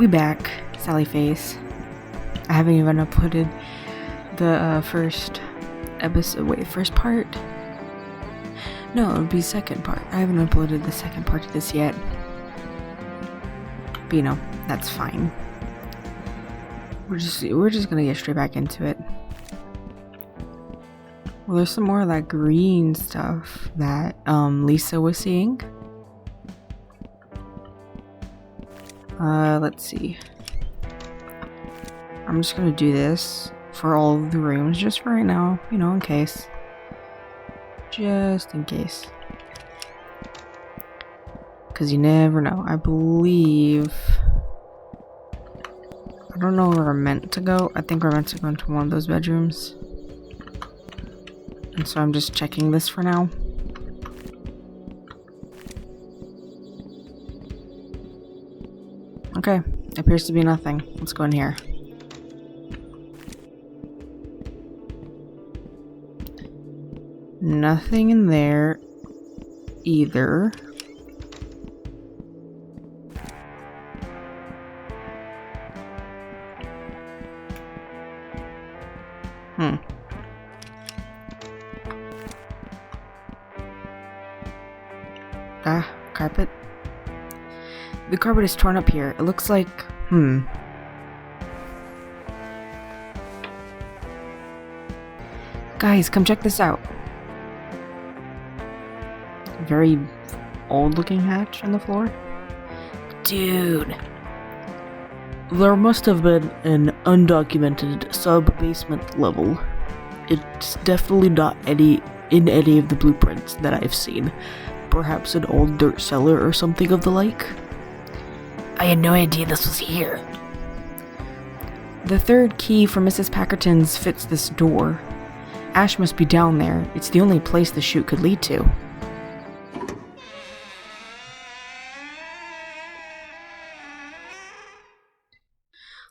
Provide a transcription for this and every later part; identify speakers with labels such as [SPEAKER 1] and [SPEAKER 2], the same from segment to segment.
[SPEAKER 1] We back, Sally Face. I haven't even uploaded the first episode. Wait, first part? No, it would be second part. I haven't uploaded the second part of this yet. But you know, that's fine. We're just gonna get straight back into it. Well, there's some more of that green stuff that Lisa was seeing. Let's see. I'm just gonna do this for all of the rooms just for right now, you know, in case. Just in case. Because you never know. I believe... I don't know where we're meant to go. I think we're meant to go into one of those bedrooms. And so I'm just checking this for now. Okay, appears to be nothing. Let's go in here. Nothing in there either. Carpet. The carpet is torn up here. It looks like... Guys, come check this out. Very old-looking hatch on the floor. Dude. There must have been an undocumented sub-basement level. It's definitely not in any of the blueprints that I've seen. Perhaps an old dirt cellar or something of the like? I had no idea this was here. The third key for Mrs. Packerton's fits this door. Ash must be down there. It's the only place the chute could lead to.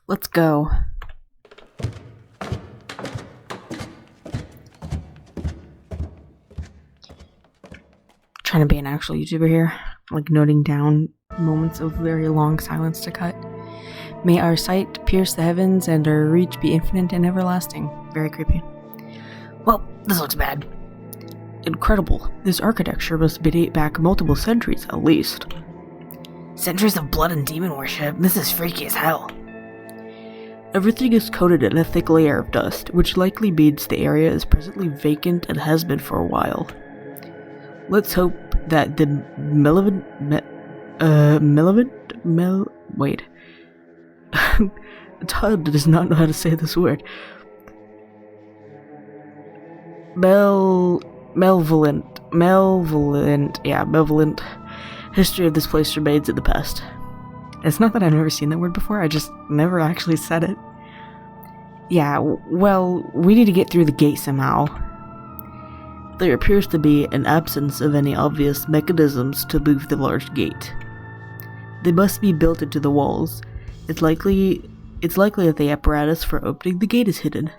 [SPEAKER 1] Let's go. Trying to be an actual YouTuber here, like noting down moments of very long silence to cut. May our sight pierce the heavens and our reach be infinite and everlasting. Very creepy. Well, this looks bad. Incredible. This architecture must date back multiple centuries at least. Centuries of blood and demon worship. This is freaky as hell. Everything is coated in a thick layer of dust, which likely means the area is presently vacant and has been for a while. Let's hope that the wait. Todd does not know how to say this word. Malevolent history of this place remains in the past. It's not that I've never seen that word before, I just never actually said it. Yeah, well, we need to get through the gate somehow. There appears to be an absence of any obvious mechanisms to move the large gate. They must be built into the walls. It's likely that the apparatus for opening the gate is hidden.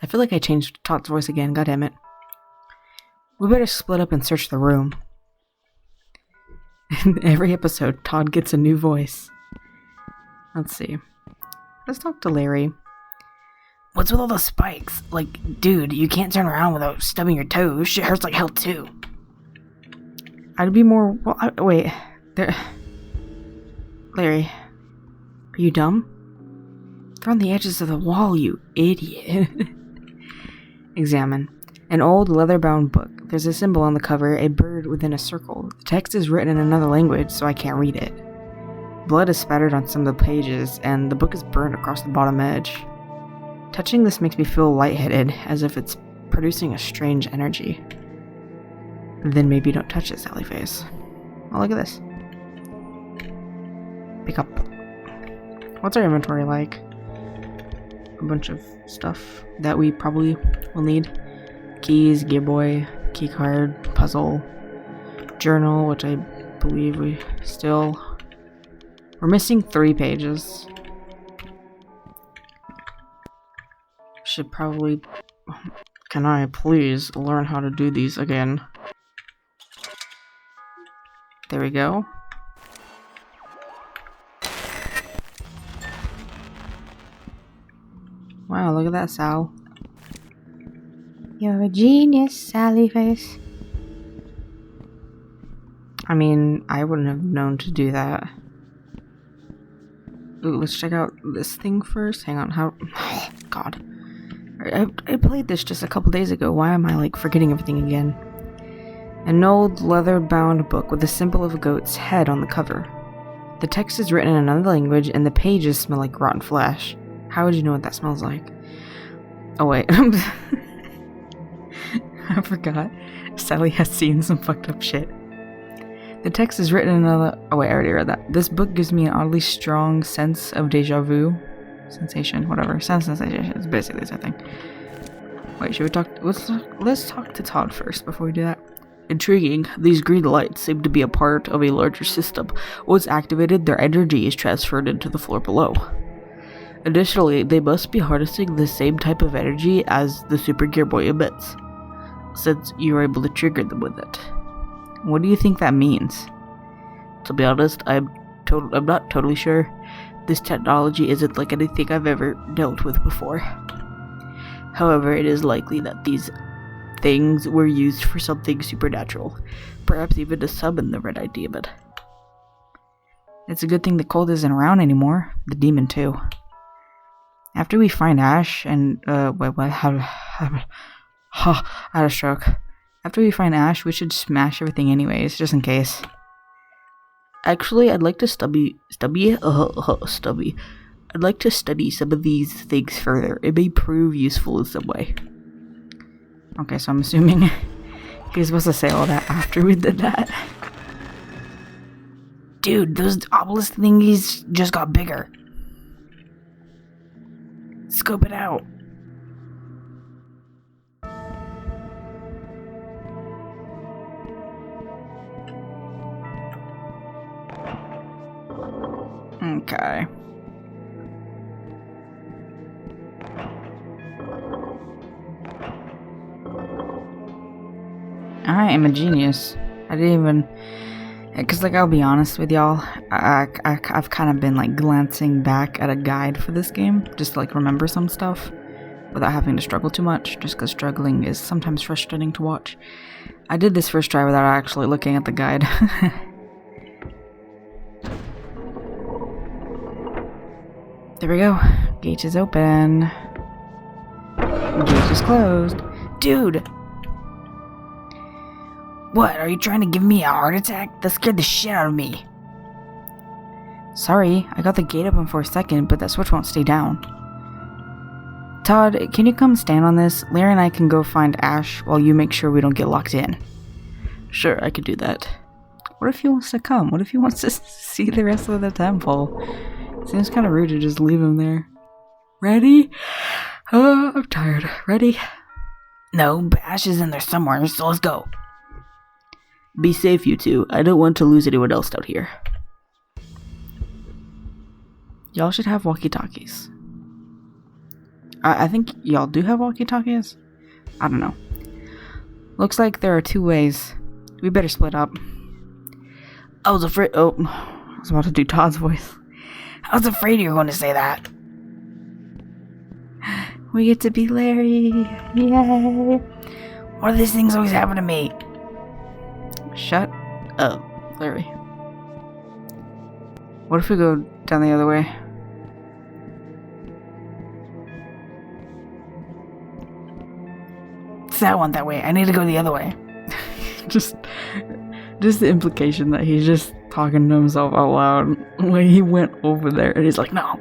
[SPEAKER 1] I feel like I changed Todd's voice again, goddammit. We better split up and search the room. In every episode, Todd gets a new voice. Let's see. Let's talk to Larry. What's with all the spikes? Like, dude, you can't turn around without stubbing your toes. Shit hurts like hell, too. I'd be more... Well, wait. Larry. Are you dumb? They're on the edges of the wall, you idiot. Examine. An old leather-bound book. There's a symbol on the cover, a bird within a circle. The text is written in another language, so I can't read it. Blood is spattered on some of the pages, and the book is burned across the bottom edge. Touching this makes me feel lightheaded, as if it's producing a strange energy. Then maybe don't touch it, Sally Face. Oh, look at this. Pick up. What's our inventory like? A bunch of stuff that we probably will need. Keys, Gear Boy, keycard, puzzle, journal, which I believe we're missing 3 pages. Should probably... Can I please learn how to do these again? There we go. Wow, look at that, Sal. You're a genius, Sally face. I mean, I wouldn't have known to do that. Ooh, let's check out this thing first. Hang on, how... Oh, God. I played this just a couple days ago. Why am I, like, forgetting everything again? An old leather-bound book with a symbol of a goat's head on the cover. The text is written in another language, and the pages smell like rotten flesh. How would you know what that smells like? Oh, wait. I forgot. Sally has seen some fucked up shit. The text is written in another... Oh, wait, I already read that. This book gives me an oddly strong sense of deja vu. Sensation, whatever. Sensation. It's basically the same thing. Wait, should we talk... Let's talk to Todd first before we do that. Intriguing. These green lights seem to be a part of a larger system. Once activated, their energy is transferred into the floor below. Additionally, they must be harnessing the same type of energy as the Super Gear Boy emits, since you are able to trigger them with it. What do you think that means? To be honest, I'm not totally sure. This technology isn't like anything I've ever dealt with before. However, it is likely that these things were used for something supernatural, perhaps even to summon the red-eyed demon. It's a good thing the cold isn't around anymore. The demon too. After we find Ash and wait, what? I had a stroke. After we find Ash, we should smash everything anyways, just in case. Actually, I'd like to study some of these things further. It may prove useful in some way. Okay, so I'm assuming he was supposed to say all that after we did that. Dude, those obelisk thingies just got bigger. Scope it out. Okay. I am a genius. I didn't even... Because, like, I'll be honest with y'all, I've kind of been, like, glancing back at a guide for this game, just to, like, remember some stuff, without having to struggle too much, just because struggling is sometimes frustrating to watch. I did this first try without actually looking at the guide. There we go. Gate is open. Gate is closed. Dude! What, are you trying to give me a heart attack? That scared the shit out of me. Sorry, I got the gate open for a second, but that switch won't stay down. Todd, can you come stand on this? Larry and I can go find Ash while you make sure we don't get locked in. Sure, I could do that. What if he wants to come? What if he wants to see the rest of the temple? It seems kind of rude to just leave him there. Ready? Oh, I'm tired. Ready? No, but Ash is in there somewhere, so let's go. Be safe, you two. I don't want to lose anyone else out here. Y'all should have walkie-talkies. I think y'all do have walkie-talkies? I don't know. Looks like there are two ways. We better split up. I was afraid... Oh, I was about to do Todd's voice. I was afraid you were going to say that. We get to be Larry. Yay. Why do these things always happen to me? Shut up, Larry. What if we go down the other way? It's that one that way. I need to go the other way. just the implication that he's just talking to himself out loud when he went over there and he's like, no,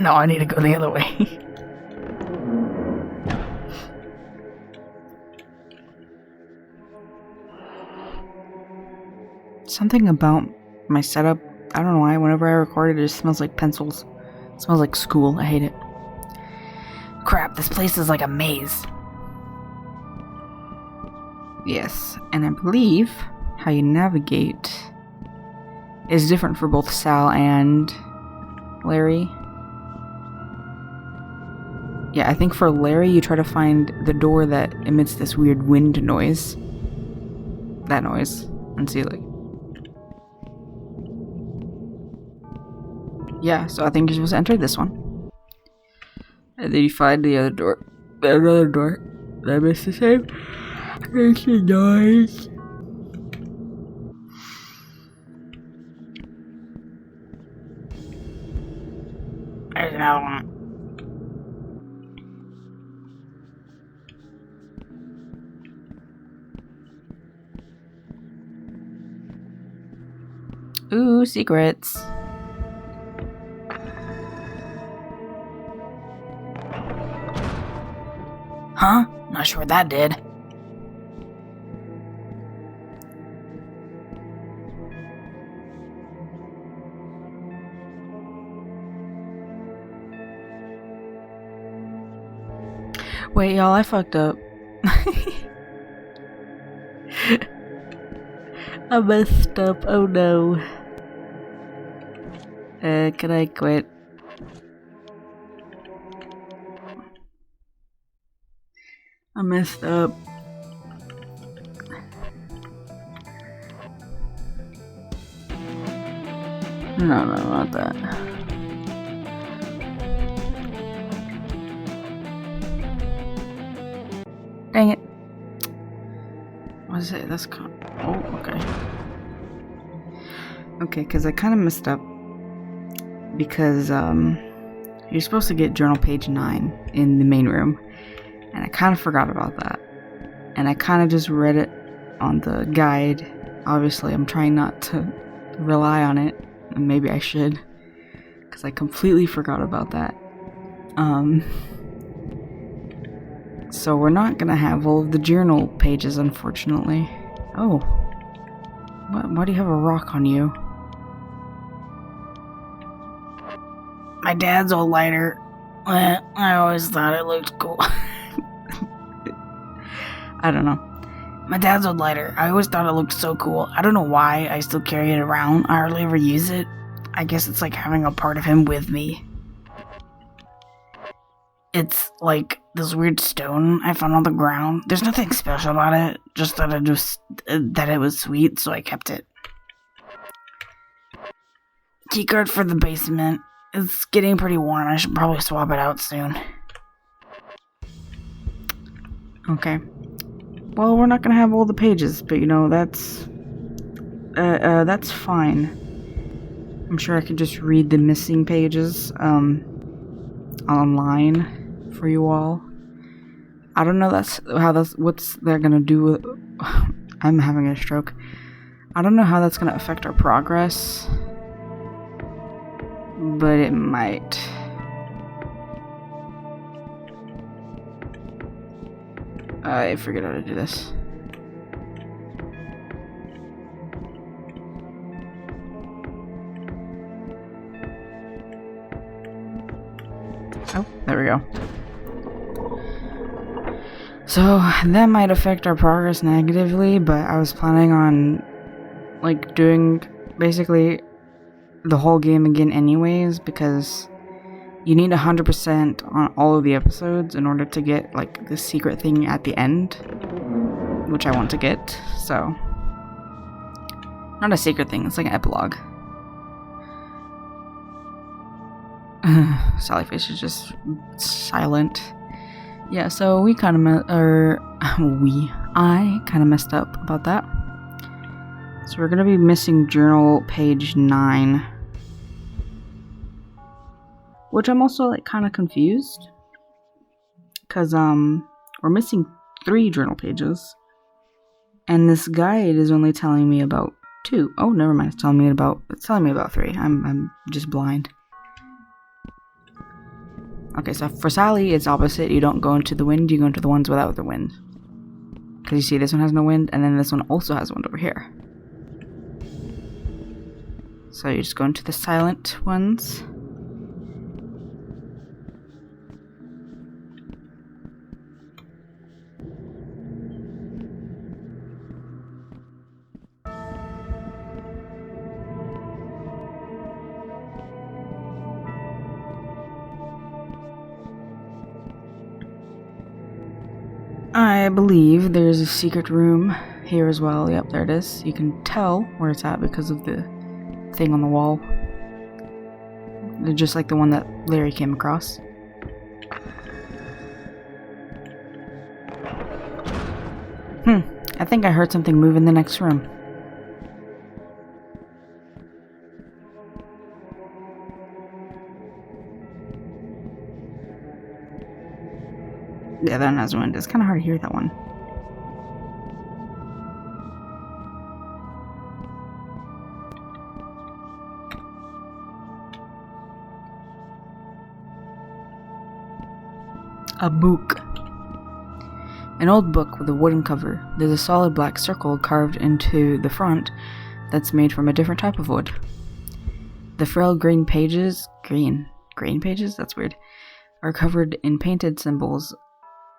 [SPEAKER 1] I need to go the other way. Something about my setup, I don't know why, whenever I record it just smells like pencils. It smells like school. I hate it. Crap, this place is like a maze. Yes, and I believe how you navigate is different for both Sal and Larry. Yeah, I think for Larry you try to find the door that emits this weird wind noise. That noise. And see, like... Yeah, so I think you're supposed to enter this one. And then you find the other door. Another door. That makes the same. Makes a noise. There's another one. Ooh, secrets. Huh? Not sure what that did. Wait, y'all, I fucked up. I messed up. Oh no. Can I quit? I messed up. No, not that. Dang it. What is it? That's oh, okay. Okay, because I kind of messed up. Because, you're supposed to get journal page 9 in the main room. And I kind of forgot about that. And I kind of just read it on the guide. Obviously, I'm trying not to rely on it. And maybe I should. Because I completely forgot about that. So we're not gonna have all of the journal pages, unfortunately. Oh. Why do you have a rock on you? My dad's old lighter. I always thought it looked cool. I don't know. My dad's old lighter. I always thought it looked so cool. I don't know why I still carry it around. I hardly ever use it. I guess it's like having a part of him with me. It's like this weird stone I found on the ground. There's nothing special about it. Just that it was sweet, so I kept it. Keycard for the basement. It's getting pretty worn. I should probably swap it out soon. Okay. Well, we're not gonna have all the pages, but you know, that's fine. I'm sure I can just read the missing pages, online for you all. I don't know what's they're gonna do with, I'm having a stroke. I don't know how that's gonna affect our progress. But it might. I forget how to do this. Oh, there we go. So, that might affect our progress negatively, but I was planning on, like, doing basically the whole game again anyways, because you need 100% on all of the episodes in order to get, like, the secret thing at the end, which I want to get, so. Not a secret thing, it's like an epilogue. Sallyface is just silent. Yeah, so I kind of messed up about that. So we're gonna be missing journal page 9. Which I'm also, like, kind of confused. Because, we're missing 3 journal pages. And this guide is only telling me about 2. Oh, never mind, it's telling me about 3. I'm just blind. Okay, so for Sally, it's opposite. You don't go into the wind, you go into the ones without the wind. Because you see, this one has no wind, and then this one also has wind over here. So you just go into the silent ones. I believe there's a secret room here as well. Yep, there it is. You can tell where it's at because of the thing on the wall. Just like the one that Larry came across. I think I heard something move in the next room. Yeah, that one has wind. It's kind of hard to hear that one. A book. An old book with a wooden cover. There's a solid black circle carved into the front that's made from a different type of wood. The frail green pages, green pages? That's weird, are covered in painted symbols.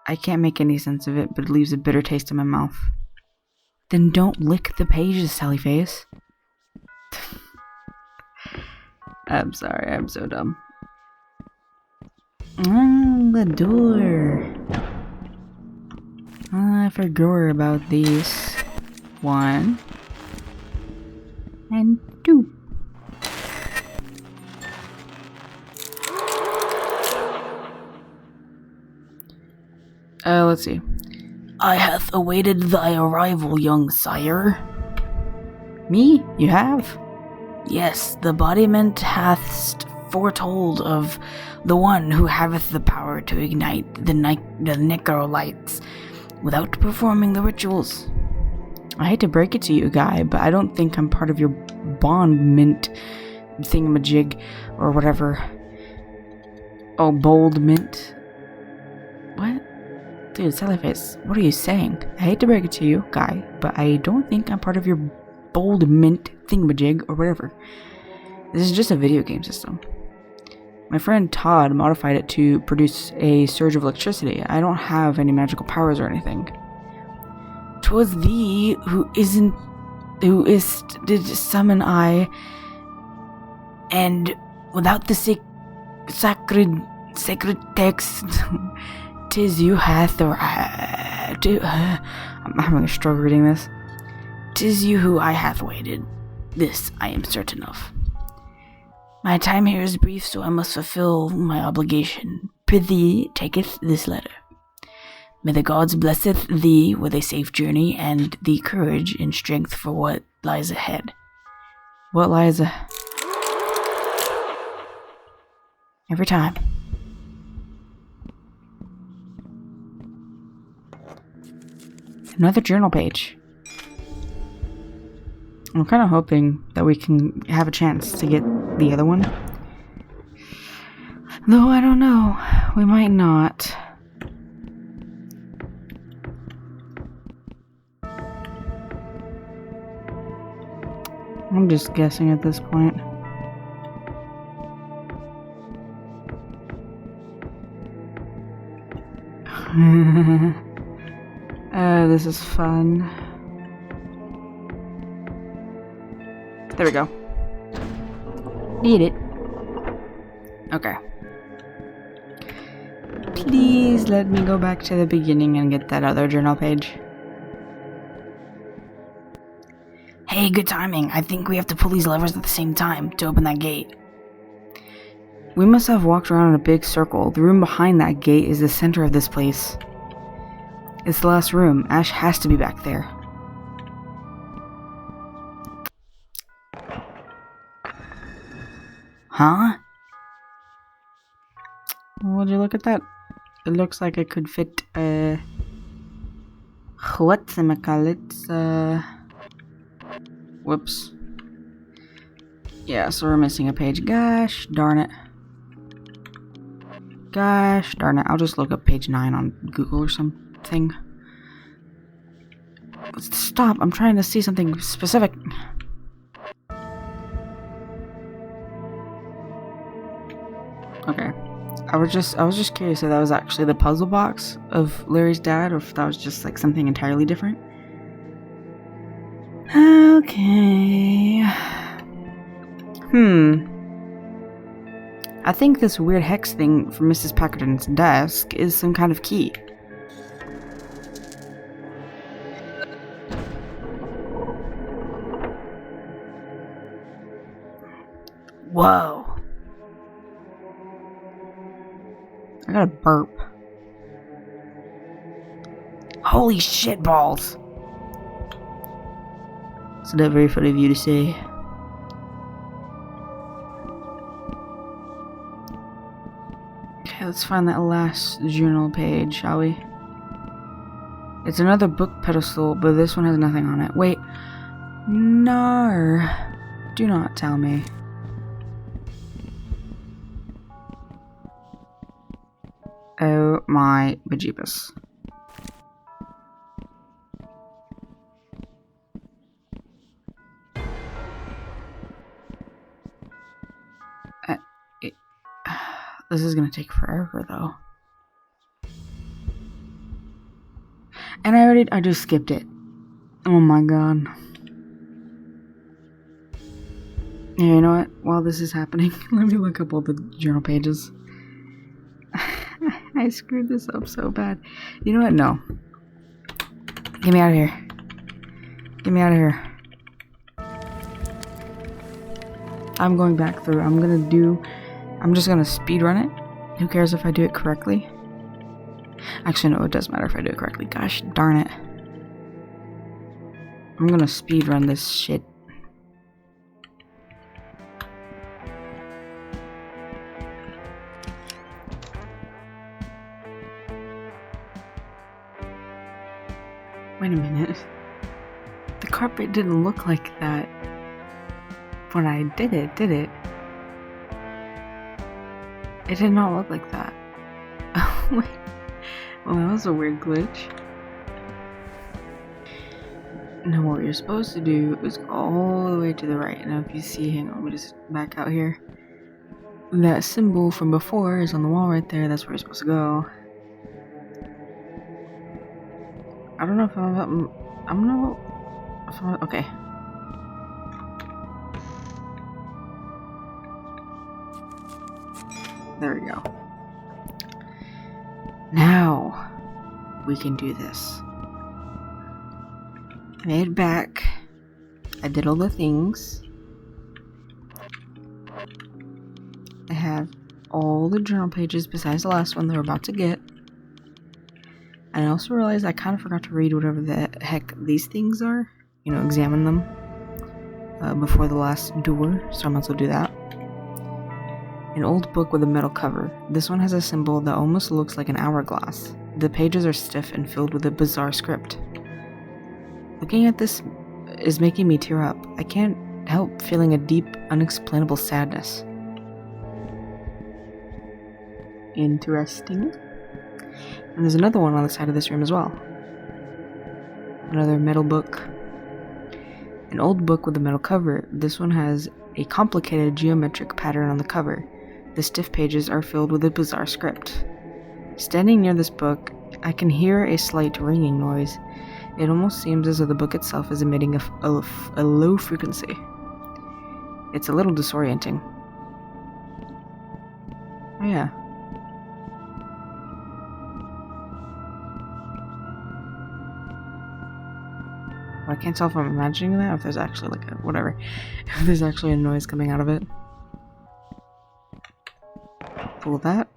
[SPEAKER 1] I can't make any sense of it, but it leaves a bitter taste in my mouth. Then don't lick the pages, Sallyface. I'm sorry, I'm so dumb. The door. I forgot about these. 1 and 2. Let's see. I hath awaited thy arrival, young sire. Me? You have? Yes, the bodiment hathst foretold of the one who haveth the power to ignite the necrolights without performing the rituals. I hate to break it to you, guy, but I don't think I'm part of your bond mint thingamajig or whatever. Oh, bold mint. What? Dude, Sallyface, what are you saying? I hate to break it to you, guy, but I don't think I'm part of your bold mint thingamajig or whatever. This is just a video game system. My friend Todd modified it to produce a surge of electricity. I don't have any magical powers or anything. 'Twas thee who did summon I, and without the sacred text, 'tis you hath I'm having a struggle reading this. 'Tis you who I hath waited. This I am certain of. My time here is brief, so I must fulfill my obligation. Prithee, taketh this letter. May the gods blesseth thee with a safe journey, and the courage and strength for what lies ahead. What lies ahead? Every time. Another journal page. I'm kind of hoping that we can have a chance to get the other one. Though I don't know. We might not. I'm just guessing at this point. This is fun. There we go. Need it. Okay. Please let me go back to the beginning and get that other journal page. Hey, good timing. I think we have to pull these levers at the same time to open that gate. We must have walked around in a big circle. The room behind that gate is the center of this place. It's the last room. Ash has to be back there. Huh? Would you look at that? It looks like it could fit, whatchamacallit, whoops. Yeah, so we're missing a page. Gosh darn it. Gosh darn it. I'll just look up page 9 on Google or something. Stop, I'm trying to see something specific. Okay. I was just curious if that was actually the puzzle box of Larry's dad, or if that was just like something entirely different. Okay. I think this weird hex thing from Mrs. Packerton's desk is some kind of key. Whoa. I got a burp. Holy shit balls. It's not very funny of you to say. Okay, let's find that last journal page, shall we? It's another book pedestal, but this one has nothing on it. Wait. No. Do not tell me. Oh my bejeebus. This is gonna take forever though. And I just skipped it. Oh my god. Yeah, you know what? While this is happening, let me look up all the journal pages. I screwed this up so bad. You know what? No. Get me out of here. Get me out of here. I'm going back through. I'm just gonna speed run it. Who cares if I do it correctly? Actually, no, it does matter if I do it correctly. Gosh darn it. I'm gonna speed run this shit. Wait a minute. The carpet didn't look like that when I did it, did it? It did not look like that. Oh, wait. Well, that was a weird glitch. Now what you're supposed to do is go all the way to the right. Now if you see, hang on, let me just back out here. That symbol from before is on the wall right there. That's where you're supposed to go. I don't know if okay. There we go. Now we can do this. I made it back. I did all the things. I have all the journal pages besides the last one that we're about to get. And I also realized I kind of forgot to read whatever the heck these things are. You know, examine them before the last door, so I might as well do that. An old book with a metal cover. This one has a symbol that almost looks like an hourglass. The pages are stiff and filled with a bizarre script. Looking at this is making me tear up. I can't help feeling a deep, unexplainable sadness. Interesting. And there's another one on the side of this room as well. Another metal book. An old book with a metal cover. This one has a complicated geometric pattern on the cover. The stiff pages are filled with a bizarre script. Standing near this book, I can hear a slight ringing noise. It almost seems as though the book itself is emitting a low frequency. It's a little disorienting. Oh yeah. I can't tell if I'm imagining that or if there's actually like a whatever. If there's actually a noise coming out of it. Pull that.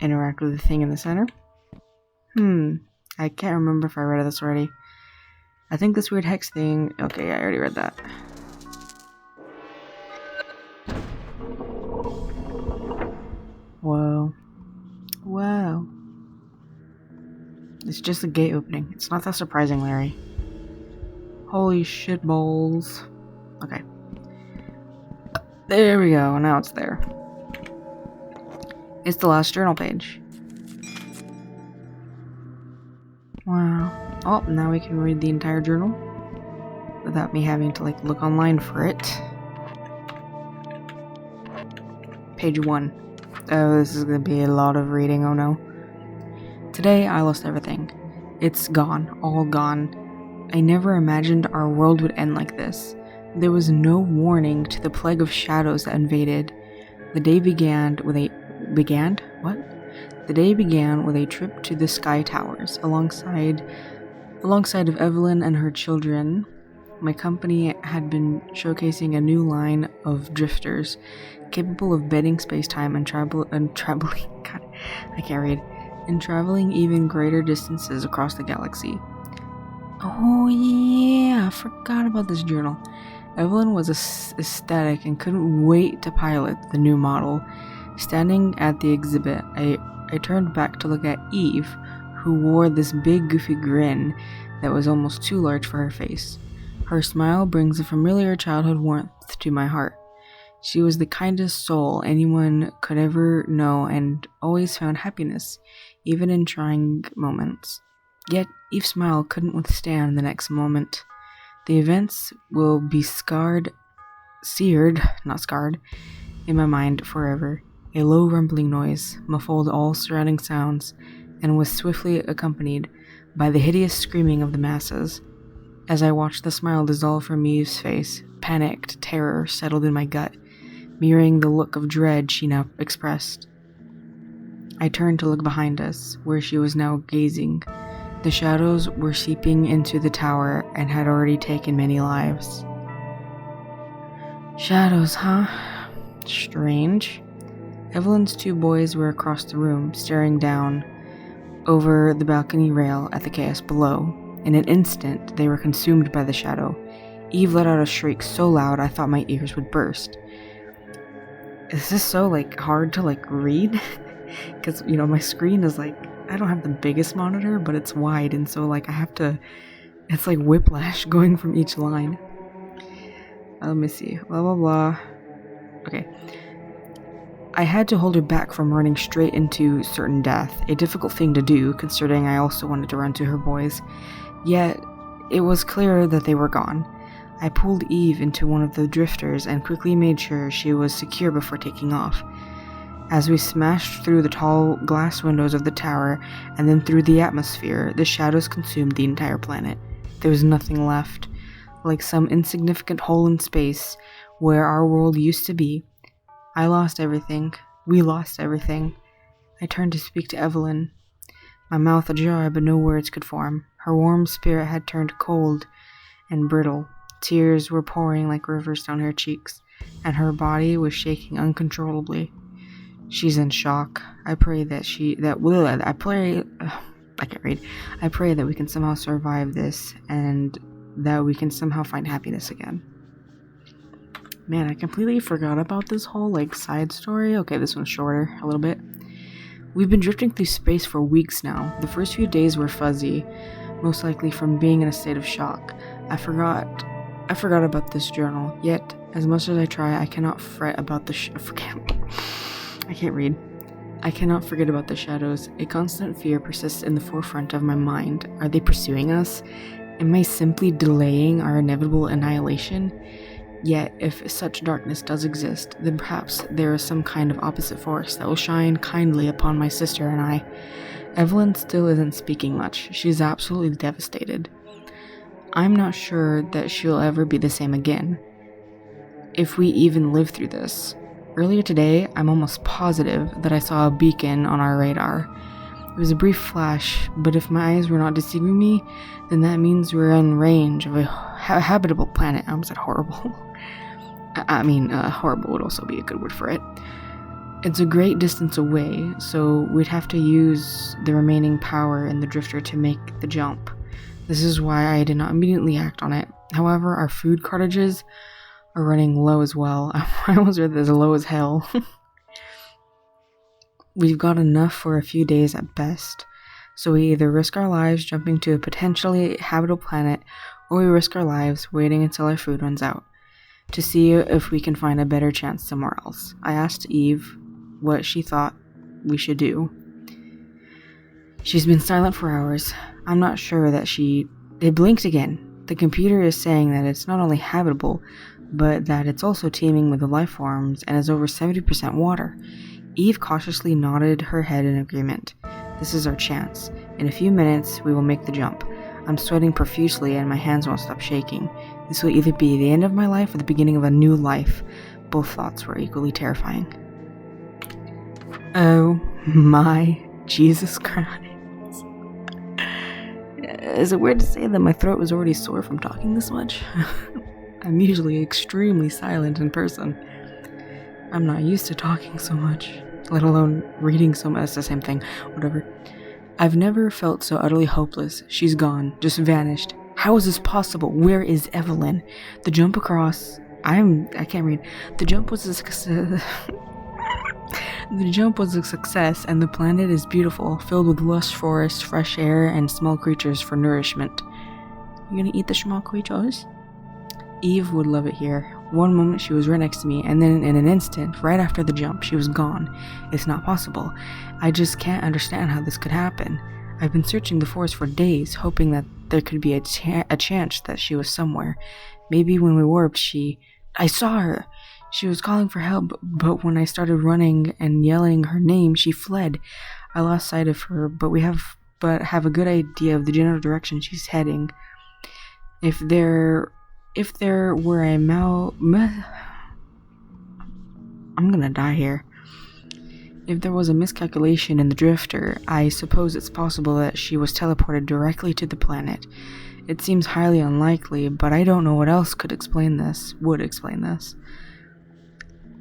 [SPEAKER 1] Interact with the thing in the center. I can't remember if I read this already. I think this weird hex thing. Okay, I already read that. Whoa. Wow. It's just a gate opening. It's not that surprising, Larry. Holy shit balls. Okay. There we go. Now it's there. It's the last journal page. Wow. Oh, now we can read the entire journal without me having to like look online for it. Page 1. Oh, this is gonna be a lot of reading. Oh no. Today, I lost everything. It's gone. All gone. I never imagined our world would end like this. There was no warning to the plague of shadows that invaded. The day began with a... The day began with a trip to the Sky Towers, alongside of Evelyn and her children. My company had been showcasing a new line of drifters, capable of bending space-time and traveling... God, I can't read. And traveling even greater distances across the galaxy. Oh yeah, I forgot about this journal. Evelyn was ecstatic and couldn't wait to pilot the new model. Standing at the exhibit, I turned back to look at Eve, who wore this big goofy grin that was almost too large for her face. Her smile brings a familiar childhood warmth to my heart. She was the kindest soul anyone could ever know and always found happiness, even in trying moments. Yet Eve's smile couldn't withstand the next moment. The events will be seared, not scarred, in my mind forever. A low rumbling noise muffled all surrounding sounds and was swiftly accompanied by the hideous screaming of the masses. As I watched the smile dissolve from Eve's face, panicked terror settled in my gut, mirroring the look of dread she now expressed. I turned to look behind us, where she was now gazing. The shadows were seeping into the tower and had already taken many lives. Shadows, huh? Strange. Evelyn's two boys were across the room, staring down over the balcony rail at the chaos below. In an instant, they were consumed by the shadow. Eve let out a shriek so loud I thought my ears would burst. Is this so, hard to, read? Because, my screen is, I don't have the biggest monitor, but it's wide, and so, I have to, it's like whiplash going from each line. Let me see, blah, blah, blah. Okay. I had to hold her back from running straight into certain death, a difficult thing to do, considering I also wanted to run to her boys. Yet, it was clear that they were gone. I pulled Eve into one of the drifters and quickly made sure she was secure before taking off. As we smashed through the tall glass windows of the tower and then through the atmosphere, the shadows consumed the entire planet. There was nothing left, like some insignificant hole in space where our world used to be. I lost everything. We lost everything. I turned to speak to Evelyn, my mouth ajar, but no words could form. Her warm spirit had turned cold and brittle. Tears were pouring like rivers down her cheeks, and her body was shaking uncontrollably. She's in shock. I pray that I pray that we can somehow survive this and that we can somehow find happiness again. Man, I completely forgot about this whole side story. Okay, this one's shorter a little bit. We've been drifting through space for weeks now. The first few days were fuzzy, most likely from being in a state of shock. I forgot about this journal, yet, as much as I try, I cannot fret about I can't read. I cannot forget about the shadows. A constant fear persists in the forefront of my mind. Are they pursuing us? Am I simply delaying our inevitable annihilation? Yet, if such darkness does exist, then perhaps there is some kind of opposite force that will shine kindly upon my sister and I. Evelyn still isn't speaking much. She's absolutely devastated. I'm not sure that she'll ever be the same again, if we even live through this. Earlier today, I'm almost positive that I saw a beacon on our radar. It was a brief flash, but if my eyes were not deceiving me, then that means we're in range of a habitable planet. I almost said horrible. Horrible would also be a good word for it. It's a great distance away, so we'd have to use the remaining power in the drifter to make the jump. This is why I did not immediately act on it. However, our food cartridges are running low as well. I almost read as low as hell. We've got enough for a few days at best, so we either risk our lives jumping to a potentially habitable planet, or we risk our lives waiting until our food runs out, to see if we can find a better chance somewhere else. I asked Eve what she thought we should do. She's been silent for hours. I'm not sure that It blinked again. The computer is saying that it's not only habitable, but that it's also teeming with life forms and is over 70% water. Eve cautiously nodded her head in agreement. This is our chance. In a few minutes, we will make the jump. I'm sweating profusely and my hands won't stop shaking. This will either be the end of my life or the beginning of a new life. Both thoughts were equally terrifying. Oh my Jesus Christ. Is it weird to say that my throat was already sore from talking this much? I'm usually extremely silent in person. I'm not used to talking so much, let alone reading so much. It's the same thing, whatever. I've never felt so utterly hopeless. She's gone, just vanished. How is this possible? Where is Evelyn? The jump across... I can't read. The jump was a success. The jump was a success, and the planet is beautiful, filled with lush forests, fresh air, and small creatures for nourishment. You gonna eat the small creatures? Eve would love it here. One moment she was right next to me, and then in an instant, right after the jump, she was gone. It's not possible. I just can't understand how this could happen. I've been searching the forest for days, hoping that there could be a chance that she was somewhere. Maybe when we warped, I saw her! She was calling for help, but when I started running and yelling her name, she fled. I lost sight of her, but have a good idea of the general direction she's heading. If there were a I'm gonna die here. If there was a miscalculation in the drifter, I suppose it's possible that she was teleported directly to the planet. It seems highly unlikely, but I don't know what else would explain this.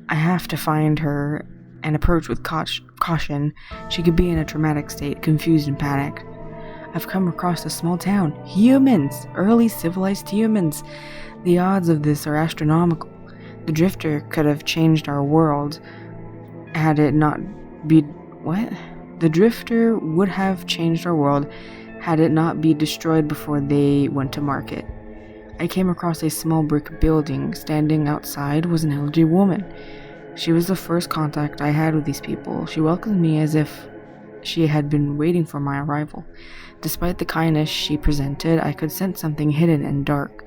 [SPEAKER 1] I have to find her and approach with caution. She could be in a traumatic state, confused and panicked. I've come across a small town. Humans! Early civilized humans! The odds of this are astronomical. The drifter could have changed our world had it not be... What? The drifter would have changed our world had it not been destroyed before they went to market. I came across a small brick building. Standing outside was an elderly woman. She was the first contact I had with these people. She welcomed me as if she had been waiting for my arrival. Despite the kindness she presented, I could sense something hidden and dark,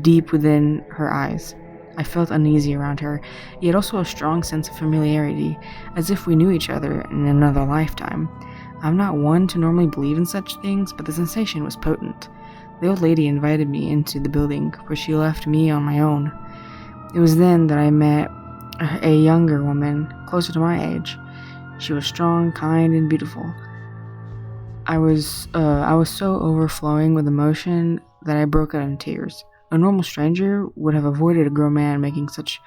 [SPEAKER 1] deep within her eyes. I felt uneasy around her, yet also a strong sense of familiarity, as if we knew each other in another lifetime. I'm not one to normally believe in such things, but the sensation was potent. The old lady invited me into the building, where she left me on my own. It was then that I met a younger woman, closer to my age. She was strong, kind, and beautiful. I was so overflowing with emotion that I broke out in tears. A normal stranger would have avoided a grown man making such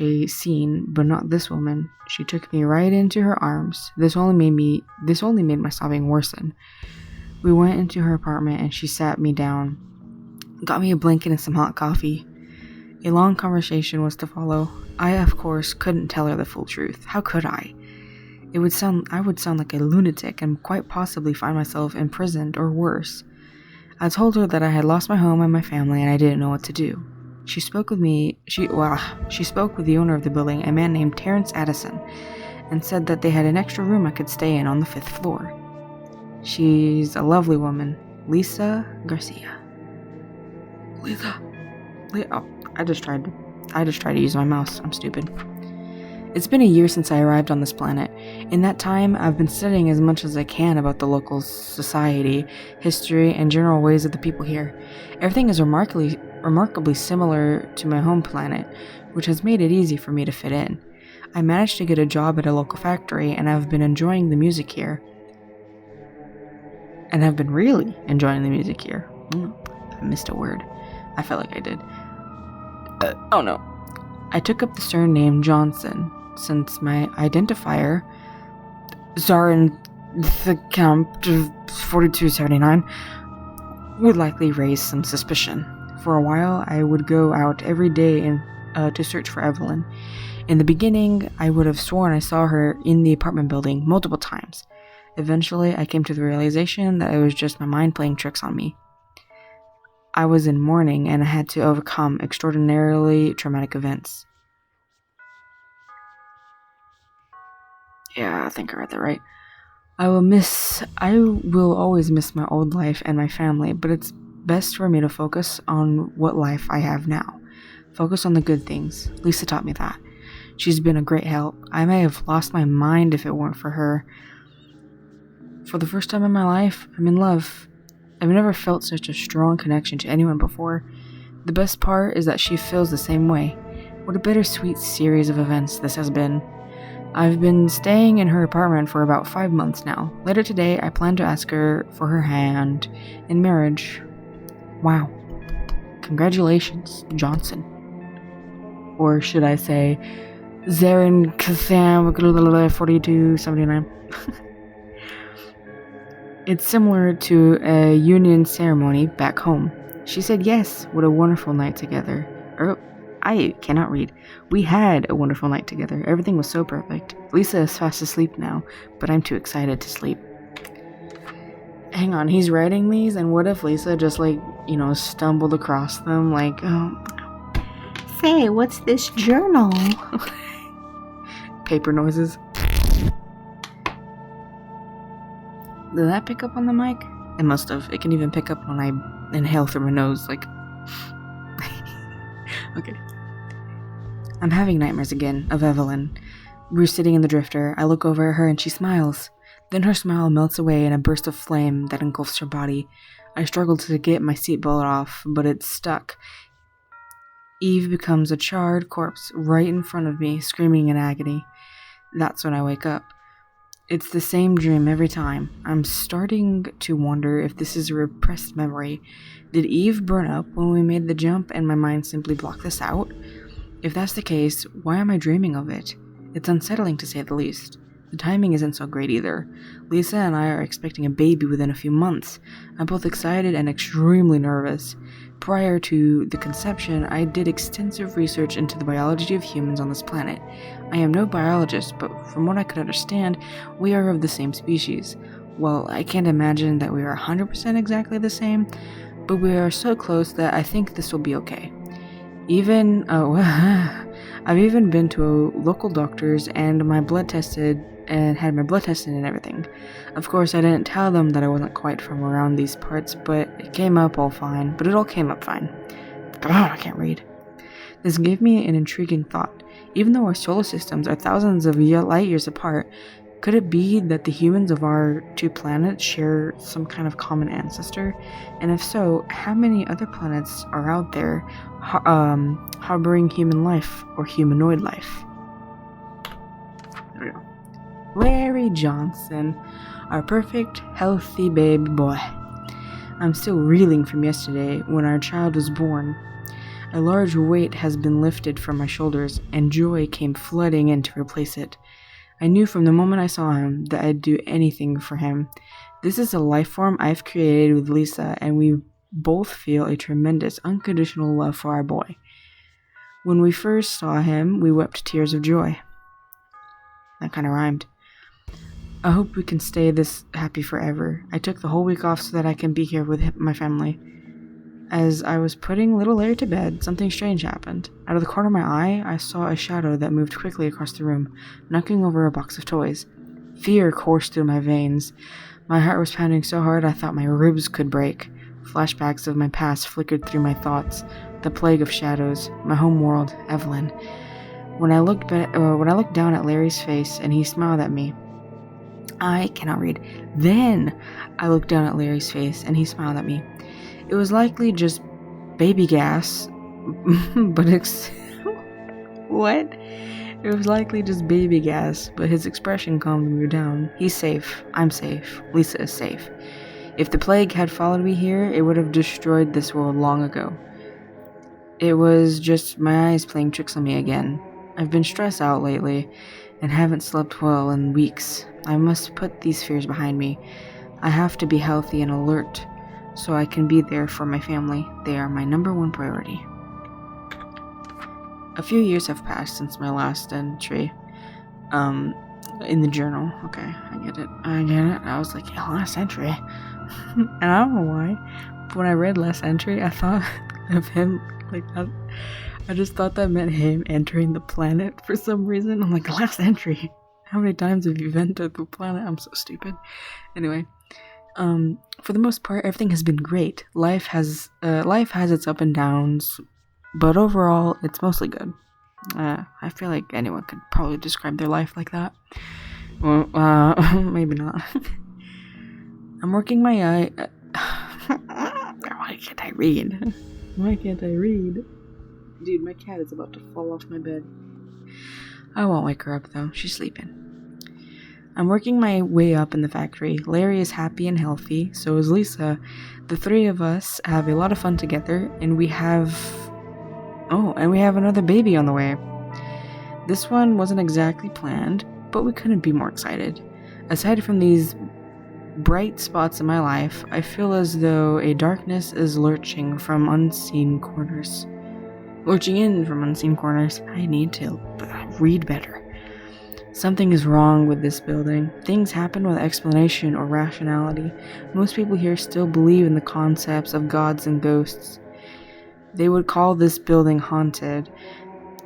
[SPEAKER 1] a scene, but not this woman. She took me right into her arms. This only made my sobbing worsen. We went into her apartment and she sat me down, got me a blanket and some hot coffee. A long conversation was to follow. I, of course, couldn't tell her the full truth. How could I? I would sound like a lunatic and quite possibly find myself imprisoned or worse. I told her that I had lost my home and my family and I didn't know what to do. She spoke with the owner of the building, a man named Terrence Addison, and said that they had an extra room I could stay in on the 5th floor. She's a lovely woman, Lisa Garcia. I just tried to use my mouse. I'm stupid. It's been a year since I arrived on this planet. In that time, I've been studying as much as I can about the local society, history, and general ways of the people here. Everything is remarkably similar to my home planet, which has made it easy for me to fit in. I managed to get a job at a local factory, and I've been enjoying the music here. And I've been really enjoying the music here. I missed a word. I felt like I did. Oh no. I took up the surname Johnson, since my identifier, Zarin the Camp 4279, would likely raise some suspicion. For a while, I would go out every day to search for Evelyn. In the beginning, I would have sworn I saw her in the apartment building multiple times. Eventually, I came to the realization that it was just my mind playing tricks on me. I was in mourning and I had to overcome extraordinarily traumatic events. Yeah, I think I read that right. I will always miss my old life and my family, but it's best for me to focus on what life I have now. Focus on the good things. Lisa taught me that. She's been a great help. I may have lost my mind if it weren't for her. For the first time in my life, I'm in love. I've never felt such a strong connection to anyone before. The best part is that she feels the same way. What a bittersweet series of events this has been. I've been staying in her apartment for about 5 months now. Later today, I plan to ask her for her hand in marriage. Wow. Congratulations, Johnson. Or should I say, Zarin Katham 4279. It's similar to a union ceremony back home. She said yes, what a wonderful night together. I cannot read. We had a wonderful night together. Everything was so perfect. Lisa is fast asleep now, but I'm too excited to sleep. Hang on, he's writing these, and what if Lisa just, stumbled across them, say, what's this journal? Paper noises. Did that pick up on the mic? It must have. It can even pick up when I inhale through my nose, Okay. I'm having nightmares again of Evelyn. We're sitting in the drifter. I look over at her and she smiles. Then her smile melts away in a burst of flame that engulfs her body. I struggle to get my seatbelt off, but it's stuck. Eve becomes a charred corpse right in front of me, screaming in agony. That's when I wake up. It's the same dream every time. I'm starting to wonder if this is a repressed memory. Did Eve burn up when we made the jump and my mind simply blocked this out? If that's the case, why am I dreaming of it? It's unsettling to say the least. The timing isn't so great either. Lisa and I are expecting a baby within a few months. I'm both excited and extremely nervous. Prior to the conception, I did extensive research into the biology of humans on this planet. I am no biologist, but from what I could understand, we are of the same species. Well, I can't imagine that we are 100% exactly the same, but we are so close that I think this will be okay. I've even been to local doctors and had my blood tested and everything. Of course, I didn't tell them that I wasn't quite from around these parts, but it came up all fine. I can't read. This gave me an intriguing thought. Even though our solar systems are thousands of light years apart, could it be that the humans of our two planets share some kind of common ancestor? And if so, how many other planets are out there harboring human life or humanoid life? There we go. Larry Johnson, our perfect, healthy baby boy. I'm still reeling from yesterday when our child was born. A large weight has been lifted from my shoulders, and joy came flooding in to replace it. I knew from the moment I saw him that I'd do anything for him. This is a life form I've created with Lisa, and we both feel a tremendous, unconditional love for our boy. When we first saw him, we wept tears of joy. That kind of rhymed. I hope we can stay this happy forever. I took the whole week off so that I can be here with my family. As I was putting little Larry to bed, something strange happened. Out of the corner of my eye, I saw a shadow that moved quickly across the room, knocking over a box of toys. Fear coursed through my veins. My heart was pounding so hard I thought my ribs could break. Flashbacks of my past flickered through my thoughts. The plague of shadows, my home world, Evelyn. When I looked down at Larry's face and he smiled at me, I cannot read. Then I looked down at Larry's face and he smiled at me. It was likely just baby gas, but what? It was likely just baby gas, but his expression calmed me down. He's safe. I'm safe. Lisa is safe. If the plague had followed me here, it would have destroyed this world long ago. It was just my eyes playing tricks on me again. I've been stressed out lately and haven't slept well in weeks. I must put these fears behind me. I have to be healthy and alert so I can be there for my family. They are my number one priority. A few years have passed since my last entry in the journal. Okay, I get it. I was like, yeah, last entry. And I don't know why, but when I read last entry, I thought of him like that. I just thought that meant him entering the planet for some reason. I'm like, last entry? How many times have you entered the planet? I'm so stupid. Anyway, for the most part, everything has been great. Life has its up and downs, but overall, it's mostly good. I feel like anyone could probably describe their life like that. Well, maybe not. I'm working my eye. Why can't I read? Why can't I read? Dude, my cat is about to fall off my bed. I won't wake her up though. She's sleeping. I'm working my way up in the factory. Larry is happy and healthy, so is Lisa. The three of us have a lot of fun together, and we have another baby on the way. This one wasn't exactly planned, but we couldn't be more excited. Aside from these bright spots in my life, I feel as though a darkness is lurching in from unseen corners. I need to read better. Something is wrong with this building. Things happen with explanation or rationality. Most people here still believe in the concepts of gods and ghosts. They would call this building haunted.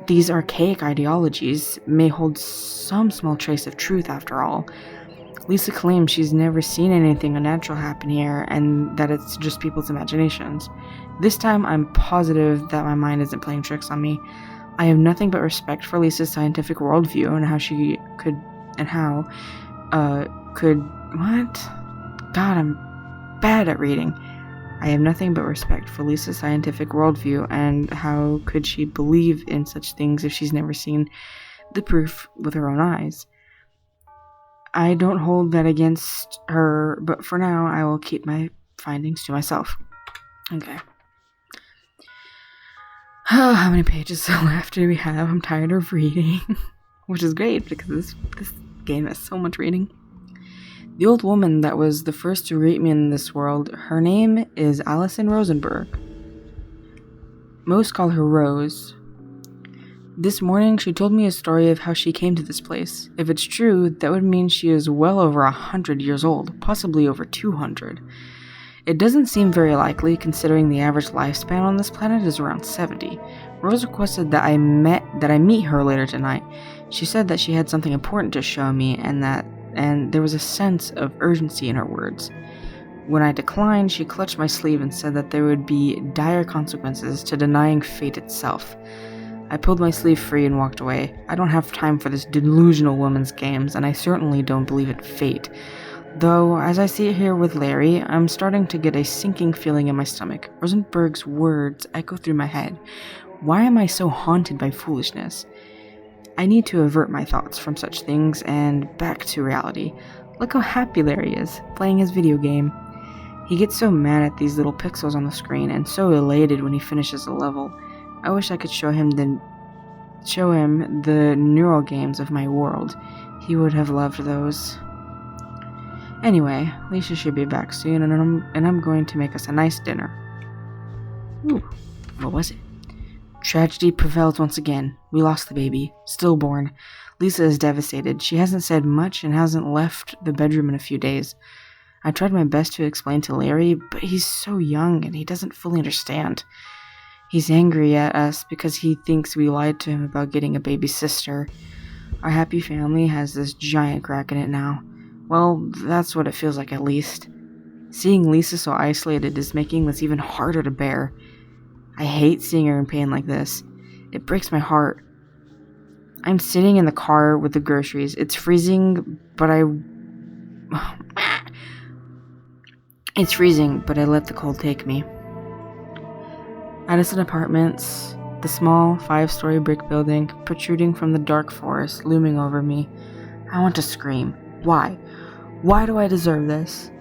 [SPEAKER 1] These archaic ideologies may hold some small trace of truth after all. Lisa claims she's never seen anything unnatural happen here and that it's just people's imaginations. This time I'm positive that my mind isn't playing tricks on me. I have nothing but respect for Lisa's scientific worldview and God, I'm bad at reading. I have nothing but respect for Lisa's scientific worldview, and how could she believe in such things if she's never seen the proof with her own eyes? I don't hold that against her, but for now, I will keep my findings to myself. Okay. Oh, how many pages left do we have? I'm tired of reading. Which is great, because this game has so much reading. The old woman that was the first to greet me in this world, her name is Allison Rosenberg. Most call her Rose. This morning, she told me a story of how she came to this place. If it's true, that would mean she is well over 100 years old, possibly over 200. It doesn't seem very likely, considering the average lifespan on this planet is around 70. Rose requested that I meet her later tonight. She said that she had something important to show me, and there was a sense of urgency in her words. When I declined, she clutched my sleeve and said that there would be dire consequences to denying fate itself. I pulled my sleeve free and walked away. I don't have time for this delusional woman's games, and I certainly don't believe in fate. Though, as I sit here with Larry, I'm starting to get a sinking feeling in my stomach. Rosenberg's words echo through my head. Why am I so haunted by foolishness? I need to avert my thoughts from such things and back to reality. Look how happy Larry is, playing his video game. He gets so mad at these little pixels on the screen and so elated when he finishes a level. I wish I could show him the neural games of my world. He would have loved those. Anyway, Lisa should be back soon, and I'm going to make us a nice dinner. Ooh, what was it? Tragedy prevails once again. We lost the baby, stillborn. Lisa is devastated. She hasn't said much and hasn't left the bedroom in a few days. I tried my best to explain to Larry, but he's so young and he doesn't fully understand. He's angry at us because he thinks we lied to him about getting a baby sister. Our happy family has this giant crack in it now. Well, that's what it feels like, at least. Seeing Lisa so isolated is making this even harder to bear. I hate seeing her in pain like this. It breaks my heart. I'm sitting in the car with the groceries. It's freezing, but I let the cold take me. Addison Apartments, the small 5-story brick building protruding from the dark forest looming over me. I want to scream. Why? Why do I deserve this?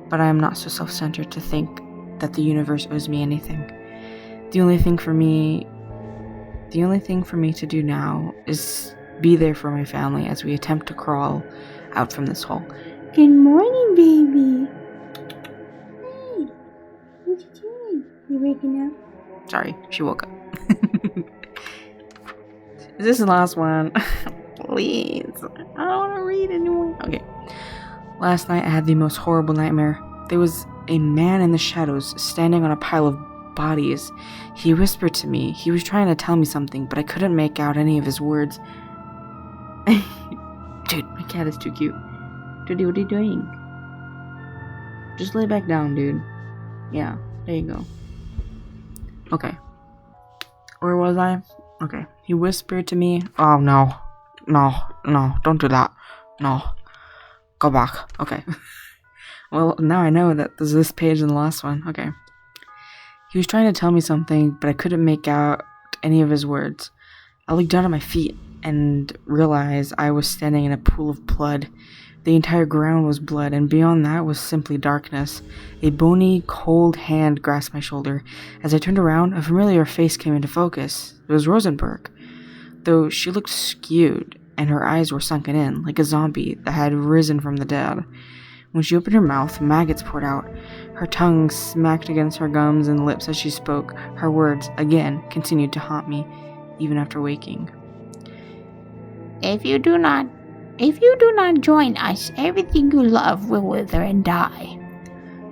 [SPEAKER 1] But I am not so self-centered to think that the universe owes me anything. The only thing for me to do now is be there for my family as we attempt to crawl out from this hole. Good morning, baby. Hey, what you doing? You waking up? Sorry, she woke up. Is this the last one? Please. I don't want to read anymore. Okay. Last night I had the most horrible nightmare. There was a man in the shadows standing on a pile of bodies. He whispered to me. He was trying to tell me something, but I couldn't make out any of his words. Dude, my cat is too cute. Dude, what are you doing? Just lay back down, dude. Yeah, there you go. Okay. Where was I? Okay. He whispered to me. Oh, no. No, don't do that. No. Go back. Okay. Well, now I know that there's this page in the last one. Okay. He was trying to tell me something, but I couldn't make out any of his words. I looked down at my feet and realized I was standing in a pool of blood. The entire ground was blood, and beyond that was simply darkness. A bony, cold hand grasped my shoulder. As I turned around, a familiar face came into focus. It was Rosenberg, though she looked skewed, and her eyes were sunken in, like a zombie that had risen from the dead. When she opened her mouth, maggots poured out. Her tongue smacked against her gums and lips as she spoke. Her words, again, continued to haunt me, even after waking.
[SPEAKER 2] If you do not join us, everything you love will wither and die.